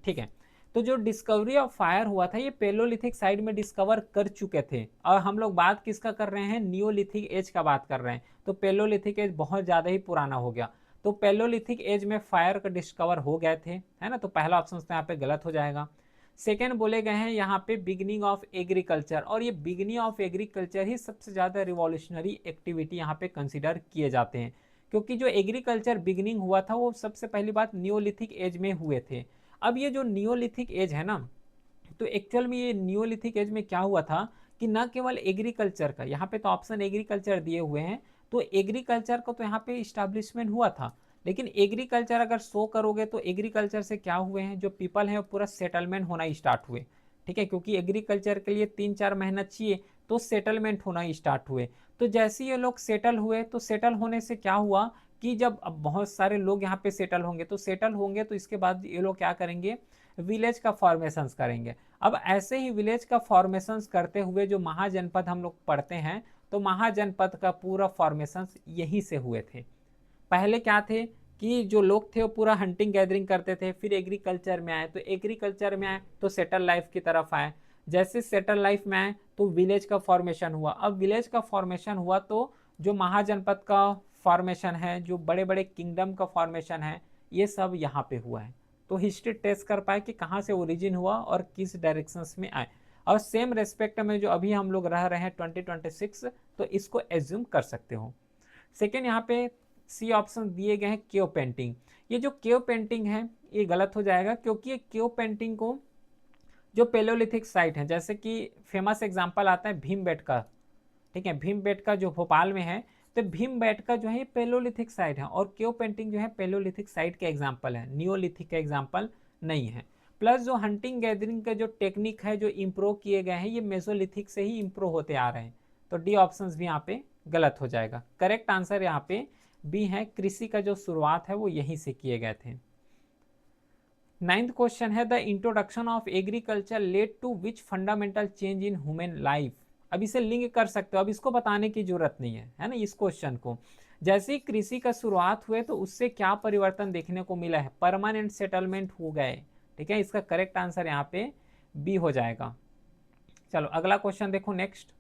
ठीक है। तो जो डिस्कवरी ऑफ फायर हुआ था ये पेलोलिथिक साइड में डिस्कवर कर चुके थे। और हम लोग बात किसका कर रहे हैं, नियोलिथिक एज का बात कर रहे हैं। तो पेलोलिथिक एज बहुत ज़्यादा ही पुराना हो गया, तो पेलोलिथिक एज में फायर का डिस्कवर हो गए थे, है ना। तो पहला ऑप्शन तो यहाँ पे गलत हो जाएगा। सेकेंड बोले गए हैं यहाँ पे बिगिनिंग ऑफ एग्रीकल्चर, और ये बिगिनिंग ऑफ एग्रीकल्चर ही सबसे ज़्यादा रिवॉल्यूशनरी एक्टिविटी यहाँ पे कंसिडर किए जाते हैं, क्योंकि जो एग्रीकल्चर बिगिनिंग हुआ था वो सबसे पहली बात नियोलिथिक एज में हुए थे। अब ये जो नियोलिथिक एज है ना, तो एक्चुअल में ये नियोलिथिक एज में क्या हुआ था कि न केवल एग्रीकल्चर का, यहाँ पे तो ऑप्शन एग्रीकल्चर दिए हुए हैं, तो एग्रीकल्चर का तो यहाँ पे इस्टेब्लिशमेंट हुआ था। लेकिन एग्रीकल्चर अगर शो करोगे तो एग्रीकल्चर से क्या हुए हैं, जो पीपल हैं पूरा सेटलमेंट होना स्टार्ट हुए, ठीक है, क्योंकि एग्रीकल्चर के लिए 3-4 महीना चाहिए तो सेटलमेंट होना स्टार्ट हुए। तो जैसे ये लोग सेटल हुए तो सेटल होने से क्या हुआ कि जब अब बहुत सारे लोग यहाँ पे सेटल होंगे तो इसके बाद ये लोग क्या करेंगे, विलेज का फॉर्मेशंस करेंगे। अब ऐसे ही विलेज का फॉर्मेशंस करते हुए जो महाजनपद हम लोग पढ़ते हैं, तो महाजनपद का पूरा फॉर्मेशंस यहीं से हुए थे। पहले क्या थे कि जो लोग थे वो पूरा हंटिंग गैदरिंग करते थे, फिर एग्रीकल्चर में आए तो सेटल लाइफ की तरफ आए। जैसे सेटल लाइफ में आए तो विलेज का फॉर्मेशन हुआ। अब विलेज का फॉर्मेशन हुआ तो जो महाजनपद का फॉर्मेशन है, जो बड़े बड़े किंगडम का फॉर्मेशन है, ये सब यहाँ पे हुआ है। तो हिस्ट्री टेस्ट कर पाए कि कहाँ से ओरिजिन हुआ और किस डायरेक्शंस में आए। और सेम रेस्पेक्ट में जो अभी हम लोग रह रहे हैं 2026, तो इसको एज्यूम कर सकते हो। सेकेंड यहाँ पे सी ऑप्शन दिए गए हैं केव पेंटिंग। ये जो केव पेंटिंग है ये गलत हो जाएगा, क्योंकि ये केव पेंटिंग को जो पेलोलिथिक साइट है, जैसे कि फेमस एग्जांपल आता है भीमबेटका, ठीक है, भीमबेटका जो भोपाल में है, तो भीमबेटका जो है ये पेलोलिथिक साइट है, और केव पेंटिंग जो है पेलोलिथिक साइट के एग्जाम्पल है, नियोलिथिक का एग्जाम्पल नहीं है। प्लस जो हंटिंग गैदरिंग का जो टेक्निक है जो इम्प्रूव किए गए हैं, ये मेसोलिथिक से ही इम्प्रूव होते आ रहे हैं। तो डी ऑप्शन भी यहाँ पे गलत हो जाएगा। करेक्ट आंसर यहाँ पे बी है, कृषि का जो शुरुआत है वो यहीं से किए गए थे। 9th क्वेश्चन है the introduction of agriculture led to which fundamental change in human life. अब इसे लिंक कर सकते हो, अब इसको बताने की जरूरत नहीं है ना इस क्वेश्चन को। जैसे ही कृषि का शुरुआत हुए तो उससे क्या परिवर्तन देखने को मिला है, परमानेंट सेटलमेंट हो गए, ठीक है। इसका करेक्ट आंसर यहाँ पे बी हो जाएगा। चलो अगला क्वेश्चन देखो नेक्स्ट,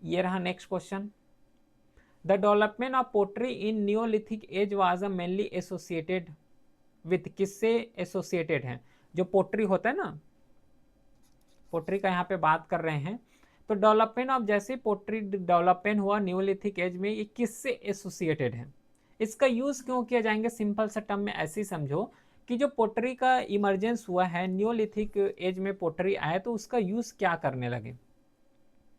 ये रहा next question. The development of pottery in neolithic age was mainly associated with, किससे एसोसिएटेड है, जो पोट्री होता है ना, पोट्री का यहाँ पे बात कर रहे हैं। तो डेवलपमेंट ऑफ, जैसे पोट्री डेवलपमेंट हुआ न्यूलिथिक एज में, ये किससे एसोसिएटेड है, इसका यूज क्यों किया जाएंगे, सिंपल सा टर्म में ऐसे ही समझो कि जो पोट्री का इमरजेंस हुआ है, न्यूलिथिक एज में पोट्री आया तो उसका यूज क्या करने लगे,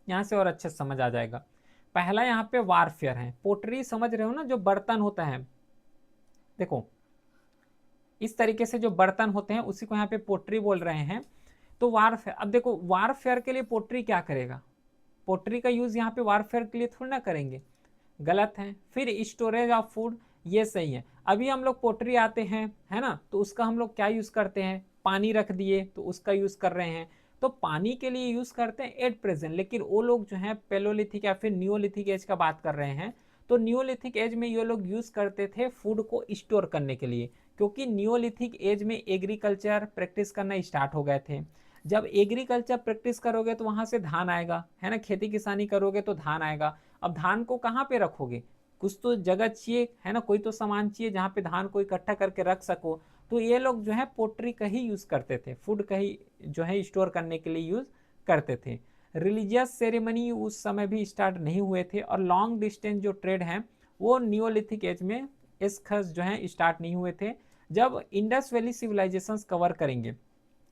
यहाँ से और अच्छे से समझ आ जाएगा। पहला यहाँ पे वारफेयर है, पोट्री समझ रहे हो ना, जो बर्तन होता है, देखो इस तरीके से जो बर्तन होते हैं उसी को यहाँ पे पोट्री बोल रहे हैं। तो वारफेयर, अब देखो वारफेयर के लिए पोट्री क्या करेगा, पोट्री का यूज यहाँ पे वारफेयर के लिए थोड़ी ना करेंगे, गलत है। फिर स्टोरेज ऑफ फूड, ये सही है। अभी हम लोग पोट्री आते हैं, है ना, तो उसका हम लोग क्या यूज करते हैं, पानी रख दिए तो उसका यूज कर रहे हैं, तो पानी के लिए यूज करते हैं एट प्रेजेंट। लेकिन वो लोग जो है पेलोलिथिक या फिर न्यूलिथिक एज का बात कर रहे हैं, तो न्यूलिथिक एज में ये लोग यूज करते थे फूड को स्टोर करने के लिए, क्योंकि न्यूलिथिक एज में एग्रीकल्चर प्रैक्टिस करना स्टार्ट हो गए थे। जब एग्रीकल्चर प्रैक्टिस करोगे तो वहां से धान आएगा, है ना, खेती किसानी करोगे तो धान आएगा। अब धान को कहाँ पे रखोगे, कुछ तो जगह चाहिए, है ना, कोई तो सामान चाहिए जहाँ पे धान को इकट्ठा करके रख सको। तो ये लोग जो है पोट्री का ही यूज करते थे, फूड का ही जो है स्टोर करने के लिए यूज करते थे। रिलीजियस सेरेमनी उस समय भी स्टार्ट नहीं हुए थे, और लॉन्ग डिस्टेंस जो ट्रेड है वो नियोलिथिक एज में इस खस जो है स्टार्ट नहीं हुए थे। जब इंडस वैली सिविलाइजेशन कवर करेंगे,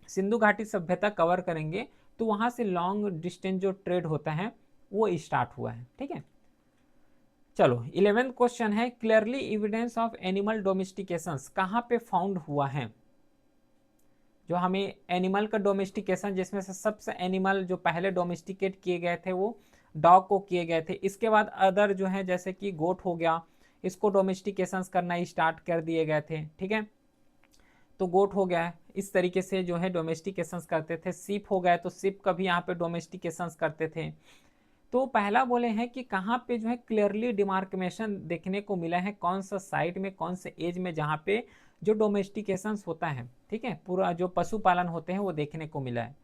सिंधु घाटी सभ्यता कवर करेंगे, तो वहां से लॉन्ग डिस्टेंस जो ट्रेड होता है वो स्टार्ट हुआ है, ठीक है। चलो 11th क्वेश्चन है clearly evidence of animal domestication कहाँ पे फाउंड हुआ है। जो हमें एनिमल का डोमेस्टिकेशन, जिसमें से सबसे एनिमल जो पहले डोमेस्टिकेट किए गए थे वो डॉग को किए गए थे। इसके बाद अदर जो है जैसे कि गोट हो गया, इसको डोमेस्टिकेशन करना स्टार्ट कर दिए गए थे, ठीक है। तो गोट हो गया, इस तरीके से जो है डोमेस्टिकेशन करते थे। सिप हो गया, तो सिप का भी यहाँ पे डोमेस्टिकेशन करते थे। तो पहला बोले हैं कि कहाँ पे जो है क्लियरली डिमार्केशन देखने को मिला है, कौन सा साइट में कौन से एज में जहाँ पे जो डोमेस्टिकेशन होता है, ठीक है, पूरा जो पशुपालन होते हैं वो देखने को मिला है।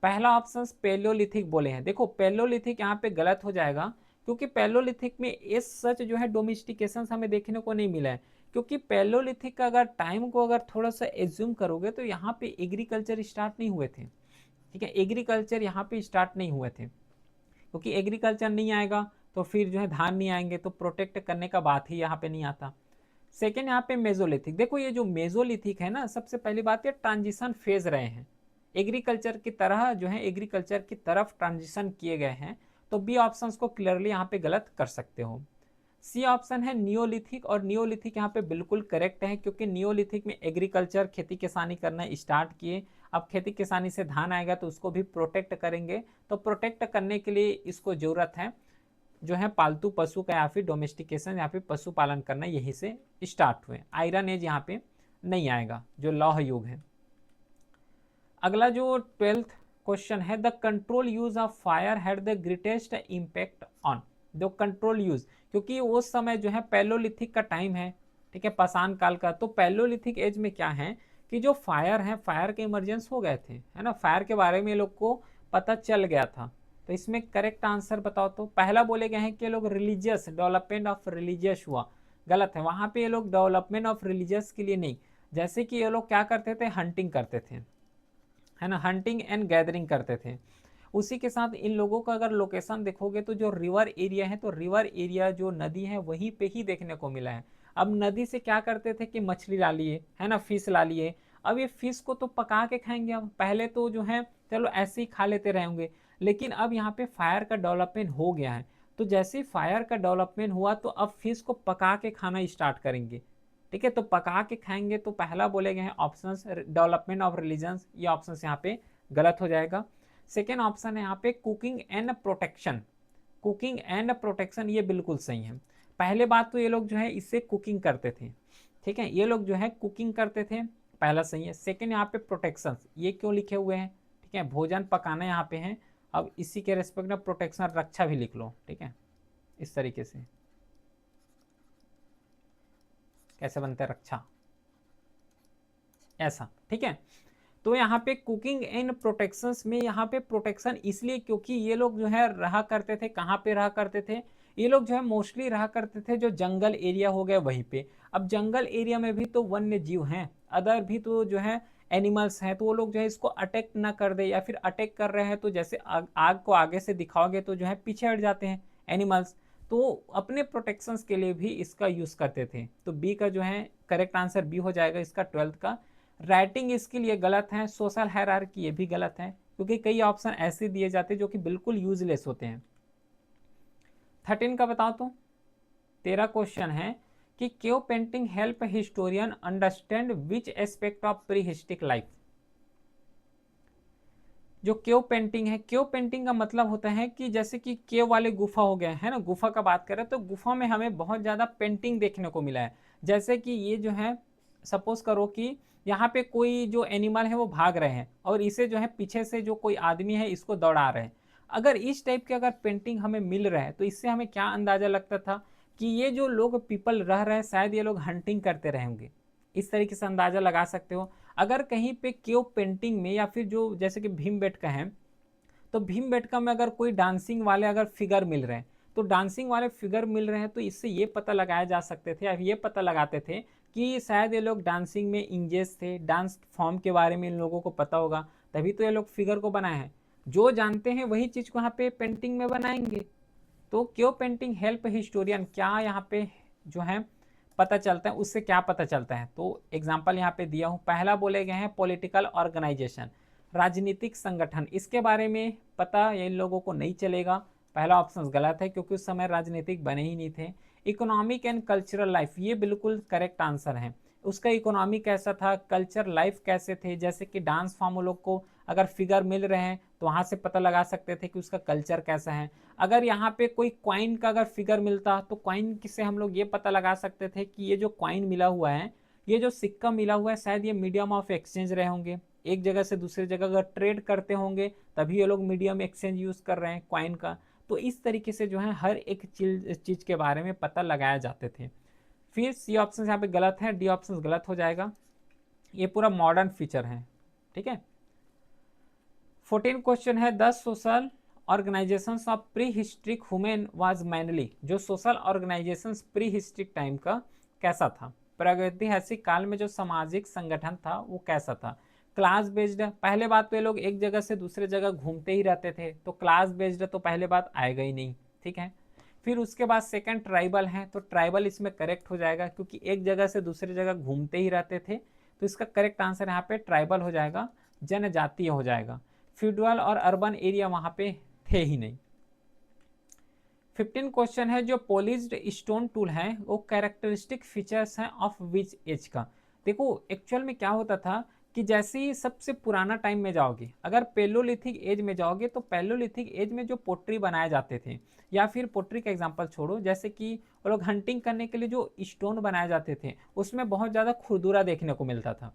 पहला ऑप्शन पेलोलिथिक बोले हैं। देखो पेलोलिथिक यहाँ पे गलत हो जाएगा, क्योंकि पेलोलिथिक में इस सच जो है डोमेस्टिकेशन हमें देखने को नहीं मिला है। क्योंकि पेलोलिथिक का अगर टाइम को अगर थोड़ा सा एज्यूम करोगे तो यहाँ पे एग्रीकल्चर स्टार्ट नहीं हुए थे, ठीक है, एग्रीकल्चर यहाँ पे स्टार्ट नहीं हुए थे। क्योंकि एग्रीकल्चर नहीं आएगा तो फिर जो है धान नहीं आएंगे, तो प्रोटेक्ट करने का बात ही यहाँ पे नहीं आता। सेकेंड यहाँ पे मेजोलिथिक, देखो ये जो मेजोलिथिक है ना, सबसे पहली बात ये ट्रांजिशन फेज रहे हैं, एग्रीकल्चर की तरह जो है एग्रीकल्चर की तरफ ट्रांजिशन किए गए हैं। तो बी ऑप्शन को क्लियरली यहाँ पे गलत कर सकते हो। सी ऑप्शन है नियोलिथिक, और नियोलिथिक यहाँ पे बिल्कुल करेक्ट है, क्योंकि नियोलिथिक में एग्रीकल्चर खेती किसानी करना स्टार्ट किए। अब खेती किसानी से धान आएगा तो उसको भी प्रोटेक्ट करेंगे, तो प्रोटेक्ट करने के लिए इसको जरूरत है जो है पालतू पशु का या फिर डोमेस्टिकेशन या फिर पशुपालन करना, यहीं से स्टार्ट हुए। आयरन एज यहाँ पे नहीं आएगा, जो लौह युग है। अगला जो 12th क्वेश्चन है the control use of fire had the greatest impact on, जो कंट्रोल यूज, क्योंकि उस समय जो है पैलोलिथिक का टाइम है, ठीक है, पाषाण काल का। तो पैलोलिथिक एज में क्या है कि जो फायर है, फायर के इमरजेंस हो गए थे, है ना, फायर के बारे में ये लोग को पता चल गया था। तो इसमें करेक्ट आंसर बताओ। तो पहला बोले गए हैं कि ये लोग रिलीजियस, डेवलपमेंट ऑफ रिलीजियस हुआ, गलत है। वहां पे ये लोग डेवलपमेंट ऑफ रिलीजियस के लिए नहीं, जैसे कि ये लोग क्या करते थे, हंटिंग करते थे, है ना, हंटिंग एंड गैदरिंग करते थे। उसी के साथ इन लोगों का अगर लोकेशन देखोगे तो जो रिवर एरिया है, तो रिवर एरिया जो नदी है वहीं पे ही देखने को मिला है। अब नदी से क्या करते थे कि मछली ला लिए, है ना, फिश ला लिए। अब ये फिश को तो पका के खाएंगे, अब पहले तो जो है चलो ऐसे ही खा लेते रहेंगे, लेकिन अब यहाँ पे फायर का डेवलपमेंट हो गया है। तो जैसे ही फायर का डेवलपमेंट हुआ तो अब फिश को पका के खाना स्टार्ट करेंगे। ठीक है, तो पका के खाएंगे। तो पहला बोले गए हैं ऑप्शन डेवलपमेंट ऑफ रिलीजन, ये ऑप्शन यहाँ पे गलत हो जाएगा। सेकेंड ऑप्शन है यहाँ पे cooking and protection, cooking and protection ये बिल्कुल सही है। पहले बात तो ये लोग जो है इससे कुकिंग करते थे, ठीक है, ये लोग जो है कुकिंग करते थे, पहला सही है। सेकेंड यहाँ पे प्रोटेक्शन, ये क्यों लिखे हुए हैं, ठीक है, भोजन पकाना यहाँ पे है। अब इसी के रेस्पेक्ट में प्रोटेक्शन रक्षा भी लिख लो, ठीक है, इस तरीके से कैसे बनते हैं रक्षा, ऐसा, ठीक है। तो यहाँ पे कुकिंग एंड प्रोटेक्शन में यहाँ पे प्रोटेक्शन इसलिए क्योंकि ये लोग जो है रहा करते थे, कहाँ पे रहा करते थे, ये लोग जो है मोस्टली रहा करते थे जो जंगल एरिया हो गया वहीं पे। अब जंगल एरिया में भी तो वन्य जीव हैं, अदर भी तो जो है एनिमल्स हैं, तो वो लोग जो है इसको अटैक ना कर दे, या फिर अटैक कर रहे हैं तो जैसे आग को आगे से दिखाओगे तो जो है पीछे हट जाते हैं एनिमल्स, तो अपने प्रोटेक्शन के लिए भी इसका यूज करते थे। तो बी का जो है करेक्ट आंसर बी हो जाएगा इसका 12th का। राइटिंग स्किल ये गलत है, सोशल हायरार्की ये भी गलत है, क्योंकि कई ऑप्शन ऐसे दिए जाते हैं जो कि बिल्कुल यूजलेस होते हैं। 13 का बताओ तो, 13 क्वेश्चन है कि cave painting help historian understand which aspect of pre historic life. जो केव पेंटिंग है, केव पेंटिंग का मतलब होता है कि जैसे कि केव वाले गुफा हो गए, है ना, गुफा का बात करें तो गुफा में हमें बहुत ज्यादा पेंटिंग देखने को मिला है। जैसे कि ये जो है सपोज करो कि यहाँ पे कोई जो एनिमल है वो भाग रहे हैं और इसे जो है पीछे से जो कोई आदमी है इसको दौड़ा रहे हैं। अगर इस टाइप के अगर पेंटिंग हमें मिल रहा है तो इससे हमें क्या अंदाजा लगता था कि ये जो लोग पीपल रह रहे हैं शायद ये लोग हंटिंग करते रहेंगे, इस तरीके से अंदाजा लगा सकते हो। अगर कहीं पे केव पेंटिंग में या फिर जो जैसे कि भीमबेटका है, तो भीमबेटका में अगर कोई डांसिंग वाले अगर फिगर मिल रहे हैं, तो डांसिंग वाले फिगर मिल रहे हैं तो इससे ये पता लगाया जा सकते थे, या ये पता लगाते थे कि शायद ये लोग डांसिंग में इंगेज थे, डांस फॉर्म के बारे में इन लोगों को पता होगा, तभी तो ये लोग फिगर को बनाए हैं। जो जानते हैं वही चीज को यहाँ पे पेंटिंग में बनाएंगे। तो क्यों पेंटिंग हेल्प हिस्टोरियन, क्या यहाँ पे जो है पता चलता है, उससे क्या पता चलता है। तो एग्जाम्पल यहाँ पे दिया हूँ, पहला बोले गए हैं पॉलिटिकल ऑर्गेनाइजेशन, राजनीतिक संगठन, इसके बारे में पता इन लोगों को नहीं चलेगा, पहला ऑप्शन गलत है क्योंकि उस समय राजनीतिक बने ही नहीं थे। इकोनॉमिक एंड कल्चरल लाइफ, ये बिल्कुल करेक्ट आंसर है। उसका इकोनॉमी कैसा था, कल्चर लाइफ कैसे थे, जैसे कि डांस फॉर्म लोग को अगर फिगर मिल रहे हैं तो वहां से पता लगा सकते थे कि उसका कल्चर कैसा है। अगर यहाँ पे कोई क्वाइन का अगर फिगर मिलता तो क्वाइन से हम लोग ये पता लगा सकते थे कि ये जो क्वाइन मिला हुआ है, ये जो सिक्का मिला हुआ है, शायद ये मीडियम ऑफ एक्सचेंज रहे होंगे, एक जगह से दूसरी जगह अगर ट्रेड करते होंगे तभी ये लोग मीडियम एक्सचेंज यूज कर रहे हैं क्वाइन का। तो इस तरीके से जो है हर एक चीज के बारे में पता लगाया जाते थे। फिर सी ऑप्शन यहाँ पे गलत है, डी ऑप्शन गलत हो जाएगा, ये पूरा मॉडर्न फीचर है, ठीक है। 14 क्वेश्चन है, the social organisation of prehistoric human was mainly, जो social organisation prehistoric time का कैसा था, प्रागैतिहासिक काल में जो सामाजिक संगठन था वो कैसा था। क्लास बेस्ड, पहले बात तो ये लोग एक जगह से दूसरे जगह घूमते ही रहते थे, तो क्लास बेस्ड तो पहले बात आएगा ही नहीं, ठीक है। फिर उसके बाद सेकंड ट्राइबल है, तो ट्राइबल इसमें करेक्ट हो जाएगा क्योंकि एक जगह से दूसरी जगह घूमते ही रहते थे, तो इसका करेक्ट आंसर यहाँ पे ट्राइबल हो जाएगा, जनजातीय हो जाएगा। फ्यूडल और अर्बन एरिया वहां पे थे ही नहीं। 15 क्वेश्चन है, जो पॉलिश्ड स्टोन टूल है वो कैरेक्टरिस्टिक फीचर्स हैं ऑफ विच एज का। देखो एक्चुअल में क्या होता था कि जैसे ही सबसे पुराना टाइम में जाओगे, अगर पेलोलिथिक एज में जाओगे तो पेलोलिथिक एज में जो पोट्री बनाए जाते थे, या फिर पोट्री का एग्जांपल छोड़ो, जैसे कि वो लोग हंटिंग करने के लिए जो स्टोन बनाए जाते थे उसमें बहुत ज़्यादा खुरदुरा देखने को मिलता था,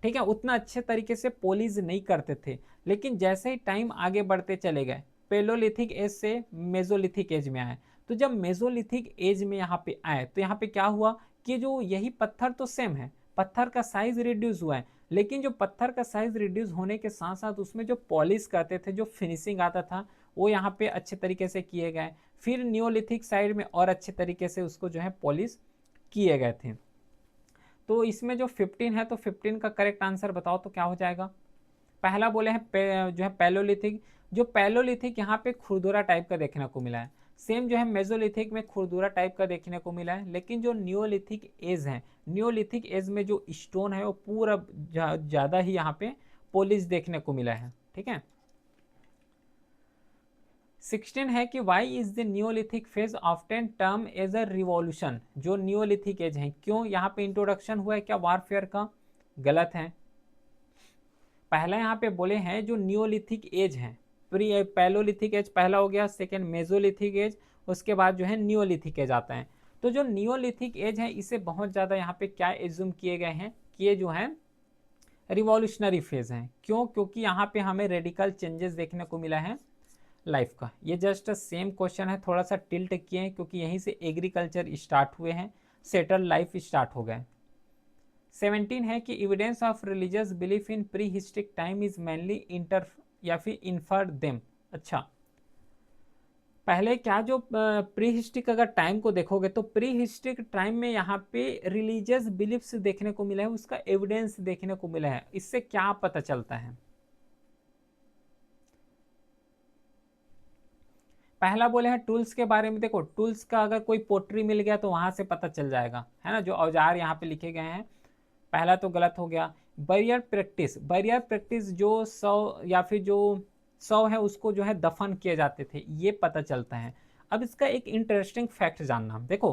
ठीक है, उतना अच्छे तरीके से पॉलिश नहीं करते थे। लेकिन जैसे ही टाइम आगे बढ़ते चले गए, पेलोलिथिक एज से मेजोलिथिक एज में आए, तो जब मेजोलिथिक एज में यहाँ पे आए तो यहाँ पे क्या हुआ कि जो यही पत्थर तो सेम है, पत्थर का साइज रिड्यूस हुआ है, लेकिन जो पत्थर का साइज रिड्यूस होने के साथ साथ उसमें जो पॉलिश करते थे, जो फिनिशिंग आता था, वो यहाँ पे अच्छे तरीके से किए गए। फिर नियोलिथिक साइड में और अच्छे तरीके से उसको जो है पॉलिश किए गए थे। तो इसमें जो 15 है, तो 15 का करेक्ट आंसर बताओ तो क्या हो जाएगा। पहला बोले हैं जो है पैलोलिथिक। जो पैलोलिथिक यहाँ पे खुरदुरा टाइप का देखने को मिला है। सेम जो है मेजोलिथिक में खुरदुरा टाइप का देखने को मिला है, लेकिन जो नियोलिथिक एज है, नियोलिथिक एज में जो स्टोन है वो पूरा ज़्यादा ही यहाँ पे पॉलिश देखने को मिला है। ठीक है। 16 है कि why is the neolithic phase often term as a revolution. जो नियोलिथिक एज है, क्यों यहाँ पे इंट्रोडक्शन हुआ है, क्या वारफेयर का? गलत है। पहला यहाँ पे बोले हैं जो नियोलिथिक एज है, प्री पैलोलिथिक एज पहला हो गया, सेकेंड मेजोलिथिक एज, उसके बाद जो है नियोलिथिक एज आता है। तो जो नियोलिथिक एज है इसे बहुत ज़्यादा यहाँ पे क्या एज्यूम किए गए हैं कि ये जो है रिवॉल्यूशनरी फेज है। क्यों? क्योंकि यहाँ पे हमें रेडिकल चेंजेस देखने को मिला है लाइफ का। ये जस्ट सेम क्वेश्चन है, थोड़ा सा टिल्ट किए हैं क्योंकि यहीं से एग्रीकल्चर स्टार्ट हुए हैं, सेटल लाइफ स्टार्ट हो गए। 17 है कि evidence of religious belief in pre historic time is mainly inter या फिर इन्फर्ड देम। अच्छा, पहले क्या जो प्री हिस्ट्रिक अगर टाइम को देखोगे तो प्री हिस्ट्रिक टाइम में यहाँ पे रिलीजियस बिलीफ्स देखने को मिला है, उसका एविडेंस देखने को मिला है। इससे क्या पता चलता है? पहला बोले हैं टूल्स के बारे में। देखो, टूल्स का अगर कोई पोट्री मिल गया तो वहां से पता चल जाएगा, है ना, जो औजार यहाँ पे लिखे गए हैं। पहला तो गलत हो गया। बैरियर प्रैक्टिस, बैरियर प्रैक्टिस जो सौ या फिर जो सौ है उसको जो है दफन किए जाते थे, ये पता चलता है। अब इसका एक इंटरेस्टिंग फैक्ट जानना। देखो,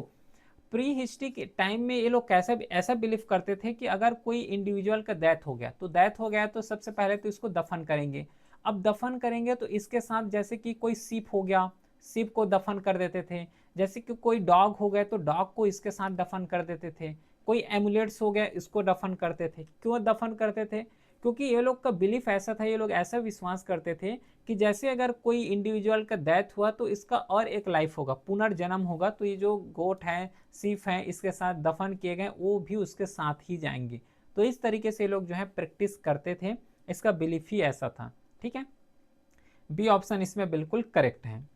प्री हिस्ट्री के टाइम में ये लोग कैसा ऐसा बिलीव करते थे कि अगर कोई इंडिविजुअल का डेथ हो गया, तो डेथ हो गया तो सबसे पहले तो इसको दफन करेंगे। अब दफन करेंगे तो इसके साथ जैसे कि कोई सीप हो गया, सीप को दफन कर देते थे। जैसे कि कोई डॉग हो गया तो डॉग को इसके साथ दफन कर देते थे। कोई एमुलेट्स हो गया, इसको दफन करते थे। क्यों दफन करते थे? क्योंकि ये लोग का बिलीफ ऐसा था, ये लोग ऐसा विश्वास करते थे कि जैसे अगर कोई इंडिविजुअल का डेथ हुआ तो इसका और एक लाइफ होगा, पुनर्जन्म होगा, तो ये जो गोट है, सीफ है, इसके साथ दफन किए गए वो भी उसके साथ ही जाएंगे। तो इस तरीके से लोग जो है प्रैक्टिस करते थे, इसका बिलीफ ही ऐसा था। ठीक है, बी ऑप्शन इसमें बिल्कुल करेक्ट है।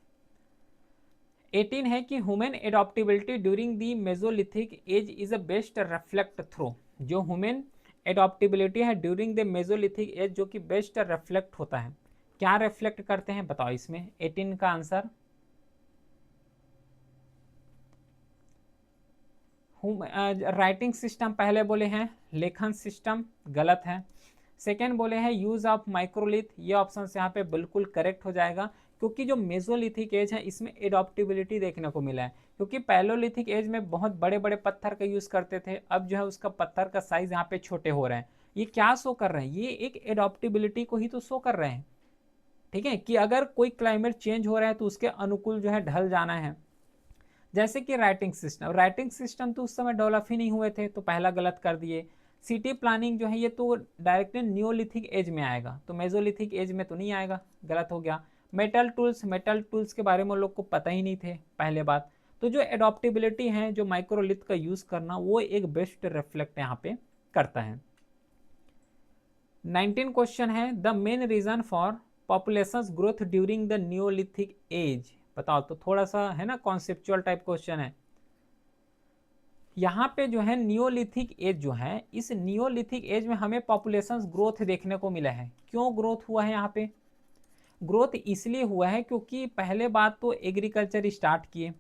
18 है कि human adaptability during the Mesolithic age is a best reflect through. जो ह्यूमन एडॉप्टेबिलिटी है ड्यूरिंग द मेजोलिथिक एज, जो कि बेस्ट रिफ्लेक्ट होता है, क्या रिफ्लेक्ट करते हैं बताओ इसमें? 18 का आंसर राइटिंग सिस्टम पहले बोले हैं, लेखन सिस्टम गलत है। सेकेंड बोले हैं यूज ऑफ माइक्रोलिथ, ये ऑप्शन यहाँ पे बिल्कुल करेक्ट हो जाएगा, क्योंकि जो मेजोलिथिक एज है इसमें एडॉप्टेबिलिटी देखने को मिला है। क्योंकि पैलोलिथिक एज में बहुत बड़े बड़े पत्थर का यूज करते थे, अब जो है उसका पत्थर का साइज यहाँ पे छोटे हो रहे हैं। ये क्या शो कर रहे हैं? ये एक एडॉप्टेबिलिटी को ही तो शो कर रहे हैं। ठीक है, कि अगर कोई क्लाइमेट चेंज हो रहा है तो उसके अनुकूल जो है ढल जाना है। जैसे कि राइटिंग सिस्टम, राइटिंग सिस्टम तो उस समय डेवलप ही नहीं हुए थे, तो पहला गलत कर दिए। सिटी प्लानिंग जो है ये तो डायरेक्टली नियोलिथिक एज में आएगा, तो मेजोलिथिक एज में तो नहीं आएगा, गलत हो गया। मेटल टूल्स, मेटल टूल्स के बारे में उन लोग को पता ही नहीं थे, पहले बात। तो जो एडॉप्टेबिलिटी है, जो माइक्रोलिथ का यूज करना, वो एक बेस्ट रिफ्लेक्ट यहाँ पे करता है। 19 क्वेश्चन है the main reason for population growth during the Neolithic age. बताओ तो, थोड़ा सा है ना कॉन्सेप्चुअल टाइप क्वेश्चन है। यहाँ पे जो है नियोलिथिक एज जो है, इस नियोलिथिक एज में हमें पॉपुलेशन ग्रोथ देखने को मिला है। क्यों ग्रोथ हुआ है यहाँ पे? ग्रोथ इसलिए हुआ है क्योंकि पहले बात तो एग्रीकल्चर स्टार्ट किए।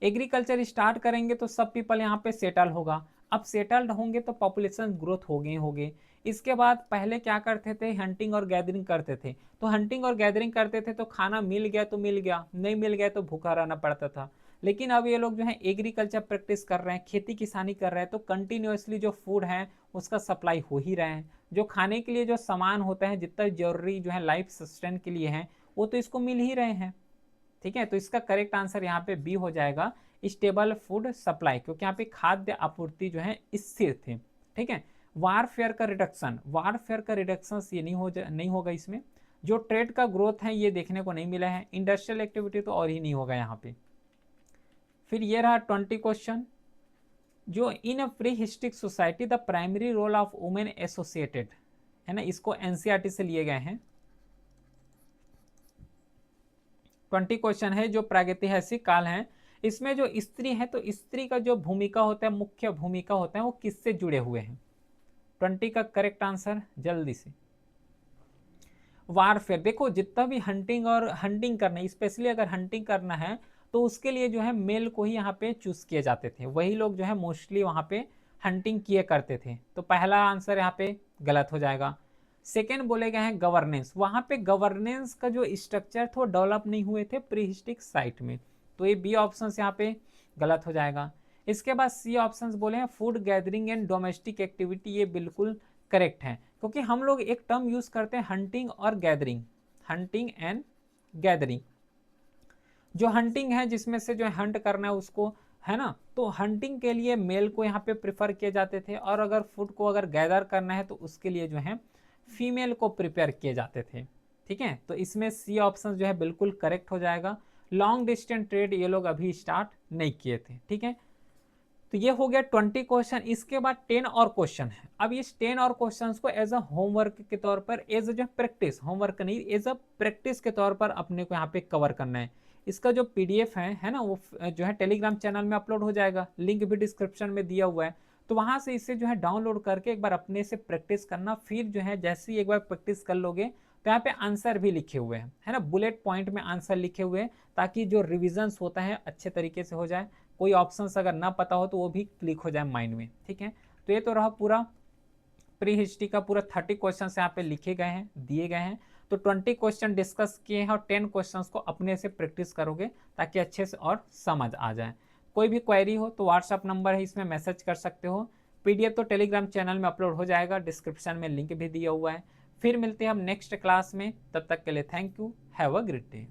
एग्रीकल्चर स्टार्ट करेंगे तो सब पीपल यहाँ पे सेटल होगा। अब सेटल्ड होंगे तो पॉपुलेशन ग्रोथ होगे। इसके बाद पहले क्या करते थे? हंटिंग और गैदरिंग करते थे। तो हंटिंग और गैदरिंग करते थे तो खाना मिल गया तो मिल गया, नहीं मिल गया तो भूखा रहना पड़ता था। लेकिन अब ये लोग जो है एग्रीकल्चर प्रैक्टिस कर रहे हैं, खेती किसानी कर रहे हैं, तो कंटिन्यूसली जो फूड है उसका सप्लाई हो ही रहे हैं। जो खाने के लिए जो सामान होता है, जितना जरूरी जो है लाइफ सस्टेन के लिए है, वो तो इसको मिल ही रहे हैं। ठीक है, तो इसका करेक्ट आंसर यहाँ पे बी हो जाएगा, स्टेबल फूड सप्लाई, क्योंकि यहाँ पे खाद्य आपूर्ति जो है स्थिर थी। ठीक है, वारफेयर का रिडक्शन, वारफेयर का रिडक्शन ये नहीं होगा इसमें। जो ट्रेड का ग्रोथ है ये देखने को नहीं मिला है। इंडस्ट्रियल एक्टिविटी तो और ही नहीं होगा यहाँ पे। फिर ये रहा 20 क्वेश्चन। जो in a prehistoric society the primary role of women associated, है ना, इसको एनसीईआरटी से लिए गए हैं। 20 क्वेश्चन है जो प्रागैतिहासिक काल है, इसमें जो स्त्री है तो स्त्री का जो भूमिका होता है, मुख्य भूमिका होता है, वो किससे जुड़े हुए हैं। 20 का करेक्ट आंसर जल्दी से। वारफेयर, देखो जितना भी हंटिंग और हंटिंग करना, स्पेशली अगर हंटिंग करना है तो उसके लिए जो है मेल को ही यहाँ पे चूज किए जाते थे, वही लोग जो है मोस्टली वहाँ पे हंटिंग किए करते थे। तो पहला आंसर यहाँ पे गलत हो जाएगा। सेकेंड बोले गए हैं गवर्नेंस, वहाँ पे गवर्नेंस का जो स्ट्रक्चर था वो डेवलप नहीं हुए थे प्री हिस्ट्रिक साइट में, तो ये बी ऑप्शन यहाँ पे गलत हो जाएगा। इसके बाद सी ऑप्शन बोले हैं food gathering and domestic activity, ये बिल्कुल करेक्ट है, क्योंकि हम लोग एक टर्म यूज करते हैं हंटिंग और गैदरिंग, हंटिंग एंड गैदरिंग। जो हंटिंग है जिसमें से जो हंट करना है उसको, है ना, तो हंटिंग के लिए मेल को यहाँ पे प्रिफर किए जाते थे, और अगर फूड को अगर गैदर करना है तो उसके लिए जो है फीमेल को प्रिपेयर किए जाते थे। ठीक है, तो इसमें सी ऑप्शन जो है बिल्कुल करेक्ट हो जाएगा। लॉन्ग डिस्टेंस ट्रेड ये लोग अभी स्टार्ट नहीं किए थे। ठीक है, तो ये हो गया 20 क्वेश्चन। इसके बाद 10 और क्वेश्चन है। अब इस 10 और क्वेश्चन को एज अ होमवर्क के तौर पर, एज अ जो प्रैक्टिस, होमवर्क नहीं, एज अ प्रैक्टिस के तौर पर अपने को यहाँ पे कवर करना है। इसका जो पीडीएफ है ना, वो जो है टेलीग्राम चैनल में अपलोड हो जाएगा, लिंक भी डिस्क्रिप्शन में दिया हुआ है। तो वहां से इसे जो है डाउनलोड करके एक बार अपने से प्रैक्टिस करना, फिर जो है जैसे ही एक बार प्रैक्टिस कर लोगे तो यहाँ पे आंसर भी लिखे हुए हैं, है ना, बुलेट पॉइंट में आंसर लिखे हुए हैं, ताकि जो रिविजन्स होता है अच्छे तरीके से हो जाए। कोई ऑप्शंस अगर ना पता हो तो वो भी क्लिक हो जाए माइंड में। ठीक है, तो ये तो रहा पूरा प्री हिस्ट्री का पूरा 30 क्वेश्चन यहाँ पे लिखे गए हैं, दिए गए हैं। तो 20 क्वेश्चन डिस्कस किए हैं और 10 क्वेश्चन को अपने से प्रैक्टिस करोगे ताकि अच्छे से और समझ आ जाए। कोई भी क्वेरी हो तो व्हाट्सअप नंबर है, इसमें मैसेज कर सकते हो। पीडीएफ तो टेलीग्राम चैनल में अपलोड हो जाएगा, डिस्क्रिप्शन में लिंक भी दिया हुआ है। फिर मिलते हैं हम नेक्स्ट क्लास में, तब तक के लिए thank you, have a great day.